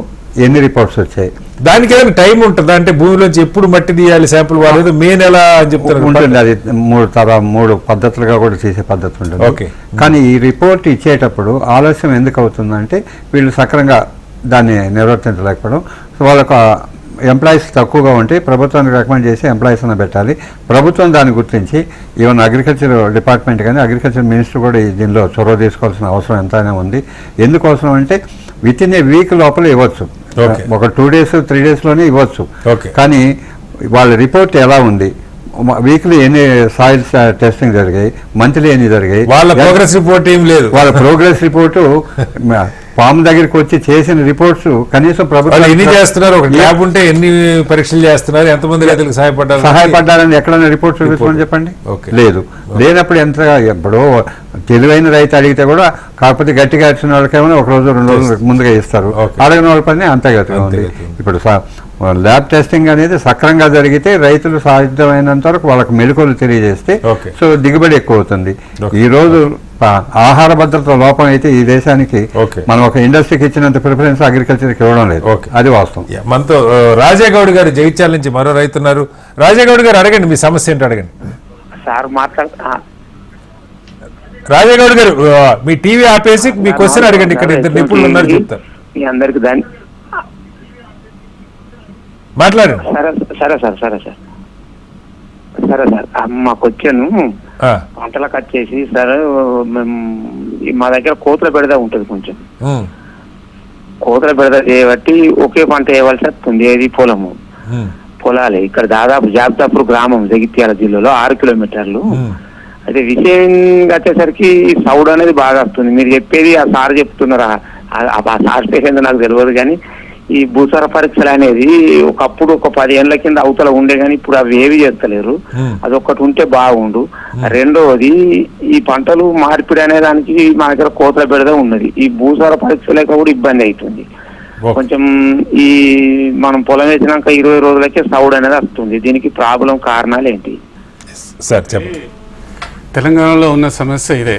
ఎన్ని రిపోర్ట్స్ వచ్చాయి, దానికి ఏదైనా టైం ఉంటుందా? అంటే భూమిలోంచి ఎప్పుడు మట్టి తీయాలి శాంపుల్, వాళ్ళు మే నెల అని చెప్తారు. ఉంటుంది, అది 3 పద్ధతులుగా కూడా చేసే పద్ధతి ఉంటుంది. ఓకే, కానీ ఈ రిపోర్ట్ ఇచ్చేటప్పుడు ఆలస్యం ఎందుకు అవుతుందంటే వీళ్ళు సక్రంగా దాన్ని నిర్వర్తించలేకపోవడం. సో వాళ్ళకు ఎంప్లాయీస్ తక్కువగా ఉంటే ప్రభుత్వానికి రికమెండ్ చేసి ఎంప్లాయీస్ అన్న పెట్టాలి. ప్రభుత్వం దాన్ని గుర్తించి ఈవెన్ అగ్రికల్చర్ డిపార్ట్మెంట్ కానీ అగ్రికల్చర్ మినిస్టర్ కూడా దీనిలో చొరవ తీసుకోవాల్సిన అవసరం ఎంతైనా ఉంది. ఎందుకోసం అంటే విత్ ఇన్ ఏ వీక్ లోపల ఇవ్వచ్చు, ఒక 2 days 3 daysలోనే ఇవ్వచ్చు. కానీ వాళ్ళ రిపోర్ట్ ఎలా ఉంది, వీక్లీ ఎన్ని సాయిల్ టెస్టింగ్ జరిగాయి, మంత్లీ ఎన్ని జరిగాయి, వాళ్ళ ప్రోగ్రెస్ రిపోర్ట్ ఏం లేదు. వాళ్ళ ప్రోగ్రెస్ రిపోర్టు ఫామ్ దగ్గరికి వచ్చి చేసిన రిపోర్ట్స్ కనీసం ప్రభుత్వం ఎన్ని చేస్తున్నారు, ఒక ల్యాబ్ ఉంటే ఎన్ని పరీక్షలు చేస్తున్నారు, ఎంతమంది రైతులకు సహాయపడ్డారని ఎక్కడైనా రిపోర్ట్ చూపించమని చెప్పండి. లేదు. లేనప్పుడు ఎప్పుడో తెలివైన రైతు అడిగితే కూడా కాకపోతే గట్టిగా వచ్చిన వాళ్ళకేమో ఒక రోజు 2 రోజులు ముందుగా ఇస్తారు, అడగిన వాళ్ళ పని అంతే గట్టిగా ఉంది. ఇప్పుడు ల్యాబ్ టెస్టింగ్ అనేది సక్రమంగా జరిగితే రైతులు సాధ్యమైనంత వరకు వాళ్ళకి మెలకువలు తెలియజేస్తే సో దిగుబడి ఎక్కువ అవుతుంది. ఈ రోజు ఆహార భద్రత లోపం అయితే ఈ దేశానికి మనం ఒక ఇండస్ట్రీకి ఇచ్చినంత ప్రిఫరెన్స్ అగ్రికల్చర్కి ఇవ్వడం లేదు, అది వాస్తవం. మనతో రాజేగౌడ్ గారు జగిత్యాల నుంచి మరో రైతున్నారు. రాజేగౌడ్ గారు అడగండి, మీ సమస్య ఏంటో అడగండి. సార్ రాజేగౌడ్ గారు మీ టీవీ ఆపేసి మీ క్వశ్చన్ అడగండి, ఇక్కడ ఇద్దరు నిపుణులు ఉన్నారు చెప్తారు. మీ అందరికి మాట్లాడండి. సరే సార్ మా క్వశ్చన్ పంటలకు వచ్చేసి సార్ మా దగ్గర కోతుల బెడద ఉంటుంది, కొంచెం కోతుల బెడద చేయబట్టి ఒకే పంట వేయవలసి వస్తుంది. ఏది పొలాలే ఇక్కడ దాదాపు జాబ్తాపూర్ గ్రామం జగిత్యాల జిల్లాలో 6 కిలోమీటర్లు. అయితే విషయం వచ్చేసరికి సౌడ్ అనేది బాగా వస్తుంది. మీరు చెప్పేది ఆ సార్ చెప్తున్నారా, ఆ సార్ స్టేషన్ నాకు తెలియదు, కానీ ఈ భూసార పరీక్షలు అనేది ఒకప్పుడు ఒక 10 ఏళ్ల కింద అవతల ఉండే, కానీ ఇప్పుడు అవి ఏవి చేస్తలేరు. అదొక్కటి ఉంటే బాగుండు. రెండవది ఈ పంటలు మార్పిడి అనే దానికి మా దగ్గర కోతల బెడద ఉన్నది. ఈ భూసార పరీక్ష లేక కూడా ఇబ్బంది అవుతుంది కొంచెం. ఈ మనం పొలం వేసినాక 20 రోజులకే సౌడ్ అనేది వస్తుంది. దీనికి ప్రాబ్లం కారణాలు ఏంటి సార్ చెప్పండి. తెలంగాణలో ఉన్న సమస్య ఇదే.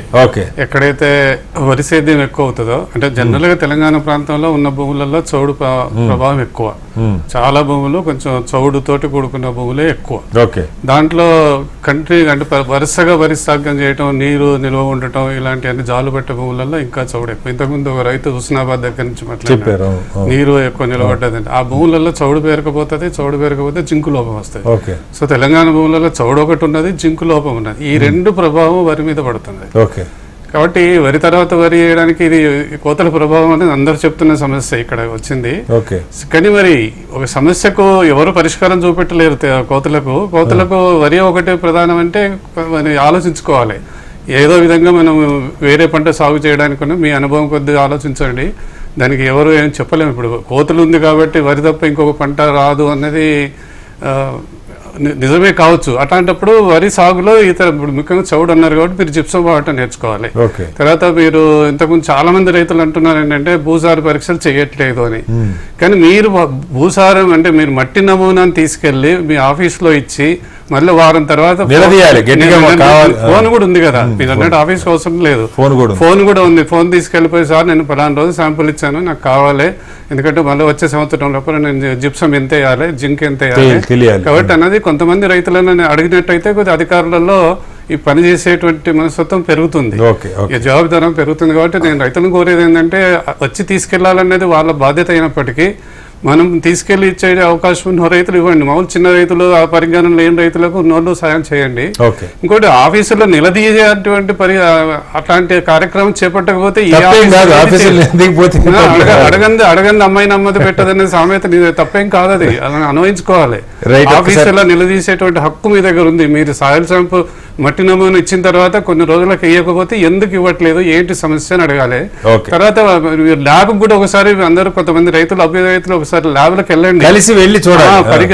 ఎక్కడైతే వరి సేద్యం ఎక్కువ అవుతుందో, అంటే జనరల్ గా తెలంగాణ ప్రాంతంలో ఉన్న భూములలో చౌడు ప్రభావం ఎక్కువ. చాలా భూములు కొంచెం చౌడుతోటి కూడుకున్న భూములే ఎక్కువ. దాంట్లో అంటే వరుసగా వరి సాగు చేయటం, నీరు నిల్వ ఉండటం, ఇలాంటివన్నీ జాలు పెట్టే భూములలో ఇంకా చౌడు ఎక్కువ. ఇంతకుముందు ఒక రైతు హుస్నాబాద్ దగ్గర నుంచి మాట్లాడారు, నీరు ఎక్కువ నిలబడ్డదండి. ఆ భూములలో చౌడు పేరకపోతుంది, చౌడు పేరకపోతే జింకు లోపం వస్తుంది. సో తెలంగాణ భూములలో చౌడు ఒకటి ఉన్నది, జింకు లోపం ఉన్నది. ఈ రెండు ప్రభావం వరి మీద పడుతుంది. కాబట్టి వరి తర్వాత వరి వేయడానికి ఇది కోతల ప్రభావం అనేది అందరు చెప్తున్న సమస్య ఇక్కడ వచ్చింది. కానీ మరి ఒక సమస్యకు ఎవరు పరిష్కారం చూపెట్టలేరు. కోతలకు వరి ఒకటే ప్రధానం అంటే మరి ఆలోచించుకోవాలి. ఏదో విధంగా మనం వేరే పంట సాగు చేయడానికి మీ అనుభవం కొద్దిగా ఆలోచించండి. దానికి ఎవరు ఏం చెప్పలేము. ఇప్పుడు కోతలు ఉంది కాబట్టి వరి తప్ప ఇంకొక పంట రాదు అన్నది నిజమే కావచ్చు. అట్లాంటప్పుడు వరి సాగులో ఇప్పుడు ముఖ్యంగా చౌడు అన్నారు కాబట్టి మీరు జిప్సం వాడటం నేర్చుకోవాలి. తర్వాత మీరు ఇంతకుముందు చాలా మంది రైతులు అంటున్నారు ఏంటంటే భూసార పరీక్షలు చేయట్లేదు అని. కానీ మీరు భూసారం అంటే మీరు మట్టి నమూనాను తీసుకెళ్లి మీ ఆఫీస్లో ఇచ్చి మళ్ళీ వారం తర్వాత ఫోన్ కూడా ఉంది కదా, మీరు అన్నట్టు ఆఫీస్కి అవసరం లేదు, ఫోన్ కూడా ఉంది. ఫోన్ తీసుకెళ్లిపోయి సార్ నేను పలానా రోజు శాంపుల్ ఇచ్చాను, నాకు కావాలి, ఎందుకంటే మళ్ళీ వచ్చే సంవత్సరం లోపల నేను జిప్సం ఎంత వేయాలి, జింక్ ఎంత వేయాలి. కాబట్టి అన్నది కొంతమంది రైతులను అడిగినట్టయితే కొద్ది అధికారులలో ఈ పని చేసేటువంటి మనస్తత్వం పెరుగుతుంది, జవాబుదారం పెరుగుతుంది. కాబట్టి నేను రైతులను కోరేది ఏంటంటే వచ్చి తీసుకెళ్లాలనేది వాళ్ళ బాధ్యత అయినప్పటికీ మనం తీసుకెళ్లి ఇచ్చే అవకాశం ఉన్న రైతులు ఇవ్వండి. మామూలు చిన్న రైతులు, ఆ పరిజ్ఞానం లేని రైతులకు ఉన్నోళ్ళు సాయం చేయండి. ఇంకోటి ఆఫీసులో నిలదీయేటువంటి అట్లాంటి కార్యక్రమం చేపట్టకపోతే అడగంది అమ్మాయి నమ్మది పెట్టదనే సామెత తప్పేం కాదు, అది అన్వయించుకోవాలి. ఆఫీసులో నిలదీసేటువంటి హక్కు మీ దగ్గర ఉంది. మీరు సాయిల్ శాంపుల్ మట్టి నమూనా ఇచ్చిన తర్వాత కొన్ని రోజులకు వేయకపోతే ఎందుకు ఇవ్వట్లేదు, ఏంటి సమస్య అని అడగాలి. తర్వాత ల్యాబ్ కూడా ఒకసారి అందరూ కొంతమంది రైతులు అభ్యుదయ రైతులు ఒకసారి ల్యాబ్లకు వెళ్ళండి, కలిసి వెళ్ళి చూడాలి.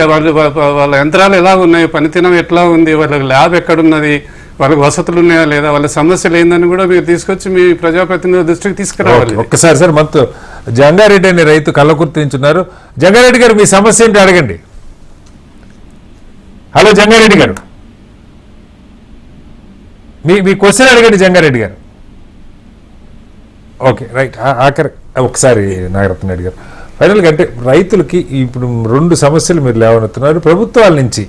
వాళ్ళ యంత్రాలు ఎలా ఉన్నాయి, పనితనం ఎట్లా ఉంది, వాళ్ళ ల్యాబ్ ఎక్కడున్నది, వాళ్ళకి వసతులు ఉన్నాయా లేదా, వాళ్ళ సమస్యలు ఏందని కూడా మీరు తీసుకొచ్చి మీ ప్రజాప్రతినిధుల దృష్టికి తీసుకురావాలి. ఒక్కసారి సార్ మనతో జంగారెడ్డి అనే రైతు కళ్ళకుర్తి నుంచున్నారు. జంగారెడ్డి గారు మీ సమస్య ఏంటి అడగండి. హలో జంగారెడ్డి గారు, మీ క్వశ్చన్ అడగండి జంగారెడ్డి గారు. Okay right. ఆఖరి ఒకసారి నాగరత్న రెడ్డి గారు, ఫైనల్గా అంటే రైతులకి ఇప్పుడు 2 సమస్యలు మీరు లేవనెత్తున్నారు. ప్రభుత్వాల నుంచి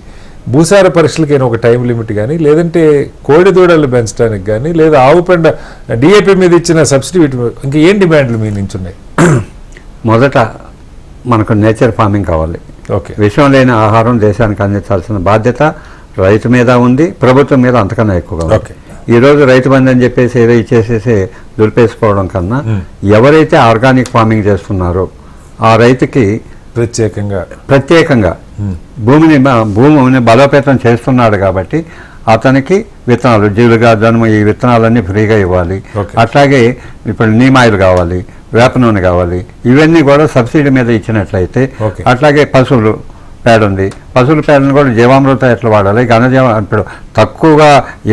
భూసార పరీక్షలకైనా ఒక టైం లిమిట్ కానీ, లేదంటే కోడి దూడలు పెంచడానికి కానీ, లేదా ఆవు పెండ డిఏపి మీద ఇచ్చిన సబ్సిడీ, ఇంకా ఏం డిమాండ్లు మీ నుంచి ఉన్నాయి? మొదట మనకు నేచర్ ఫార్మింగ్ కావాలి. విషం లేని ఆహారం దేశానికి అందించాల్సిన బాధ్యత రైతు మీద ఉంది, ప్రభుత్వం మీద అంతకన్నా ఎక్కువగా ఉంది. ఈరోజు రైతు బంధు అని చెప్పేసి ఏదో ఇచ్చేసేసి దులిపేసుకోవడం కన్నా ఎవరైతే ఆర్గానిక్ ఫార్మింగ్ చేస్తున్నారో ఆ రైతుకి ప్రత్యేకంగా భూమిని బలోపేతం చేస్తున్నాడు కాబట్టి అతనికి విత్తనాలు జీలుగా జన్మ ఈ విత్తనాలన్నీ ఫ్రీగా ఇవ్వాలి. అట్లాగే ఇప్పుడు నీమాయిలు కావాలి, వేప నూనె కావాలి, ఇవన్నీ కూడా సబ్సిడీ మీద ఇచ్చినట్లయితే, అట్లాగే పశువులు పేడ ఉంది, పశువుల పేడను కూడా జీవామృతం ఎట్లా వాడాలి, ఇప్పుడు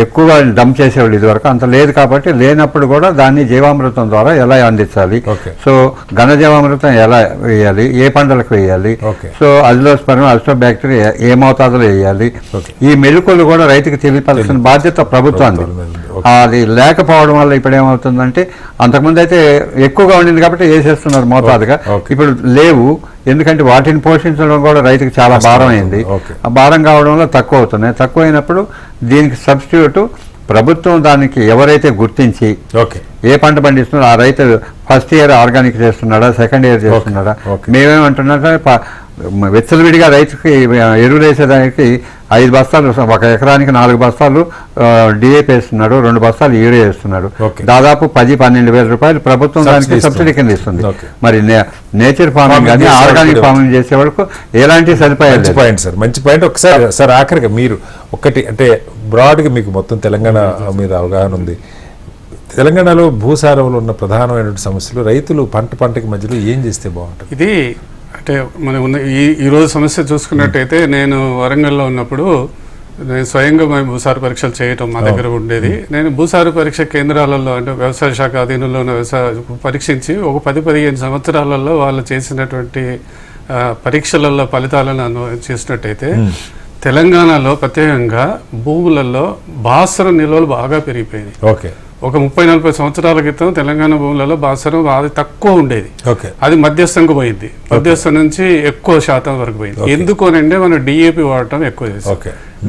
ఎక్కువగా డంప్ చేసేవాళ్ళు ఇదివరకు అంత లేదు కాబట్టి లేనప్పుడు కూడా దాన్ని జీవామృతం ద్వారా ఎలా అందించాలి, సో ఘనజీవామృతం ఎలా వేయాలి, ఏ పంటలకు వేయాలి, సో అజిలోస్పర్మ్ అజిటోబ్యాక్టీరియా ఏ మోతాదులో వేయాలి, ఈ మెళుకువలు కూడా రైతుకి తెలియపడాల్సిన బాధ్యత ప్రభుత్వానికి. అది లేకపోవడం వల్ల ఇప్పుడు ఏమవుతుందంటే అంతకుముందు అయితే ఎక్కువగా ఉండింది కాబట్టి వేసేస్తున్నారు మోతాదుగా, ఇప్పుడు లేవు. ఎందుకంటే వాటిని పోషించడం కూడా రైతుకి చాలా భారం అయింది. ఆ భారం కావడం వల్ల తక్కువ అవుతున్నాయి. తక్కువ అయినప్పుడు దీనికి సబ్స్టిట్యూట్ ప్రభుత్వం దానికి ఎవరైతే గుర్తించి ఏ పంట పండిస్తున్నారో ఆ రైతు ఫస్ట్ ఇయర్ ఆర్గానిక్ చేస్తున్నాడా, సెకండ్ ఇయర్ చేస్తున్నాడా, మేమేమంటున్నారంటే విచ్చలవిడిగా రైతుకి ఎరువులు వేసేదానికి 5 బస్తాలు, ఒక ఎకరానికి 4 బస్తాలు డిఏపి వేస్తున్నాడు, 2 బస్తాలు యూరియా వేస్తున్నాడు. దాదాపు 10-12 వేల రూపాయలు ప్రభుత్వం దానికి సబ్సిడీ కింద ఇస్తుంది. మరి నేచర్ ఫార్మింగ్ కానీ ఆర్గానిక్ ఫార్మింగ్ చేసే వరకు ఎలాంటి సదుపాయాలు. మంచి పాయింట్. ఒకసారి సార్ ఆఖరిగా మీరు ఒకటి అంటే బ్రాడ్గా మీకు మొత్తం తెలంగాణ మీద అవగాహన ఉంది. తెలంగాణలో భూసారంలో ఉన్న ప్రధానమైనటువంటి సమస్యలు రైతులు పంటకి మధ్యలో ఏం చేస్తే బాగుంటుంది? ఇది అంటే మనం ఉన్న ఈరోజు సమస్య చూసుకున్నట్టయితే నేను వరంగల్లో ఉన్నప్పుడు నేను స్వయంగా మేము భూసార పరీక్షలు చేయటం మా దగ్గర ఉండేది. నేను భూసార పరీక్ష కేంద్రాలలో అంటే వ్యవసాయ శాఖ అధీనంలో ఉన్న పరీక్షించి ఒక 10-15 సంవత్సరాలలో వాళ్ళు చేసినటువంటి పరీక్షలలో ఫలితాలను చేసినట్టయితే తెలంగాణలో ప్రత్యేకంగా భూములలో భాస్వరం నిల్వలు బాగా పెరిగిపోయినాయి. ఒక 30-40 సంవత్సరాల క్రితం తెలంగాణ భూములలో భాస్వరం అది తక్కువ ఉండేది, అది మధ్యస్థంకు పోయింది, మధ్యస్థం నుంచి ఎక్కువ శాతం వరకు పోయింది. ఎందుకోనంటే మనం డిఏపి వాడటం ఎక్కువ చేసాం.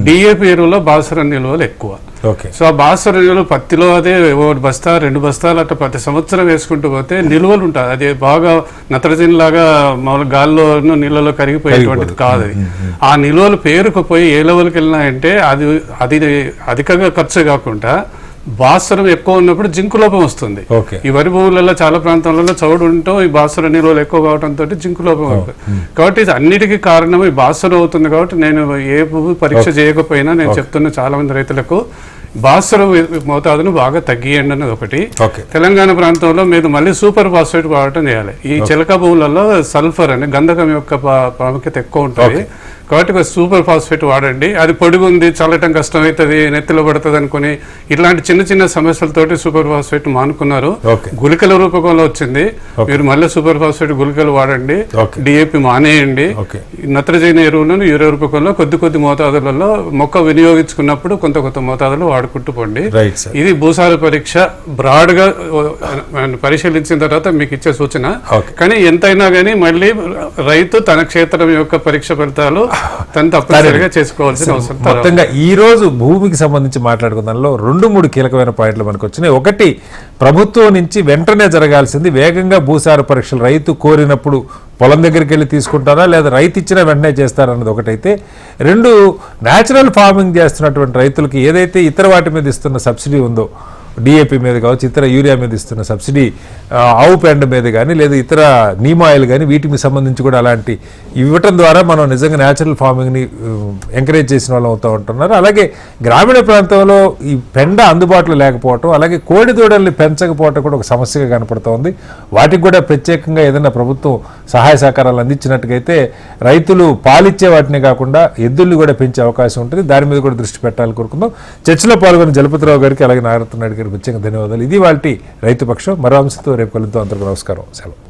డిఏపి ఎరువులో భాస్వరం నిల్వలు ఎక్కువ. సో ఆ భాస్వరం నిల్వలు పత్తిలో అదే 1 బస్తా 2 బస్తాలు అట్లా ప్రతి సంవత్సరం వేసుకుంటూ పోతే నిల్వలు ఉంటాయి. అది బాగా నత్రజని లాగా మామూలు గాల్లో నీళ్ళలో కరిగిపోయేటువంటిది కాదు. అది ఆ నిల్వలు పేరుకుపోయి ఏ లెవెల్కి వెళ్ళినాయంటే అది అధికంగా ఖర్చు కాకుండా భాస్వరం ఎక్కువ ఉన్నప్పుడు జింకు లోపం వస్తుంది. ఈ వరి భూములలో చాలా ప్రాంతాలలో చౌడు ఉండటం ఈ భాస్వర నిల్వలు ఎక్కువ కావడంతో జింకు లోపం అవుతుంది. కాబట్టి ఇది అన్నిటికీ కారణం ఈ భాస్వరం అవుతుంది. కాబట్టి నేను ఏ భూమి పరీక్ష చేయకపోయినా నేను చెప్తున్న చాలా మంది రైతులకు భాస్వరం మోతాదును బాగా తగ్గియండి అన్నది ఒకటి. తెలంగాణ ప్రాంతంలో మీరు మళ్ళీ సూపర్ ఫాస్ఫేట్ వాడటం చేయాలి. ఈ చిలక భూములలో సల్ఫర్ అని గంధకం యొక్క ప్రాముఖ్యత ఎక్కువ ఉంటుంది. కాబట్టి సూపర్ ఫాస్ఫేట్ వాడండి. అది పొడుగుంది, చల్లటం కష్టమవుతుంది, నెత్తిలో పడుతుంది అనుకుని ఇట్లాంటి చిన్న చిన్న సమస్యలతోటి సూపర్ ఫాస్ఫేట్ మానుకున్నారు. గుళికల రూపకంలో వచ్చింది. మీరు మళ్ళీ సూపర్ ఫాస్ఫేట్ గుళికలు వాడండి, డిఏపి మానేయండి. నత్రజని ఎరువులను యూరియా రూపకంలో కొద్ది మోతాదులలో మొక్క వినియోగించుకున్నప్పుడు కొంత మోతాదులో వాడుకుంటూ పోండి. ఇది భూసార పరీక్ష బ్రాడ్ గా పరిశీలించిన తర్వాత మీకు ఇచ్చే సూచన. కానీ ఎంతైనా కానీ మళ్ళీ రైతు తన క్షేత్రం యొక్క పరీక్ష ఫలితాలు తను తప్పనిసరిగా చేసుకోవాల్సిన అవసరం. మొత్తంగా ఈ రోజు భూమికి సంబంధించి మాట్లాడుకున్న 2-3 కీలకమైన పాయింట్లు మనకు వచ్చినాయి. ఒకటి, ప్రభుత్వం నుంచి వెంటనే జరగాల్సింది వేగంగా భూసార పరీక్షలు రైతు కోరినప్పుడు పొలం దగ్గరికి వెళ్ళి తీసుకుంటారా లేదా రైతు ఇచ్చినా వెంటనే చేస్తారన్నది ఒకటైతే, 2 న్యాచురల్ ఫార్మింగ్ చేస్తున్నటువంటి రైతులకి ఏదైతే ఇతర వాటి మీద ఇస్తున్న సబ్సిడీ ఉందో, డిఏపి మీద కావచ్చు, ఇతర యూరియా మీద ఇస్తున్న సబ్సిడీ, ఆవు పెండ మీద కానీ లేదా ఇతర నీమ్ ఆయిల్ కానీ వీటికి సంబంధించి కూడా అలాంటి ఇవ్వటం ద్వారా మనం నిజంగా న్యాచురల్ ఫార్మింగ్ని ఎంకరేజ్ చేసిన వాళ్ళు అవుతూ ఉంటున్నారు. అలాగే గ్రామీణ ప్రాంతంలో ఈ పెండ అందుబాటులో లేకపోవటం, అలాగే కోడి దూడల్ని పెంచకపోవటం కూడా ఒక సమస్యగా కనపడుతోంది. వాటికి కూడా ప్రత్యేకంగా ఏదైనా ప్రభుత్వం సహాయ సహకారాలు అందించినట్టుగైతే రైతులు పాలిచ్చే వాటిని కాకుండా ఎద్దుల్ని కూడా పెంచే అవకాశం ఉంటుంది. దాని మీద కూడా దృష్టి పెట్టాలని కోరుకుందాం. చర్చలో పాల్గొన్న జలపతిరావు గారికి అలాగే నాగరత్న నాయుడు గారికి ప్రత్యేక ధన్యవాదాలు. ఇది వాటి రైతు పక్షం. మరో అంశంతో రేపు కలుద్దాం. అందరికీ నమస్కారం. సెలవు.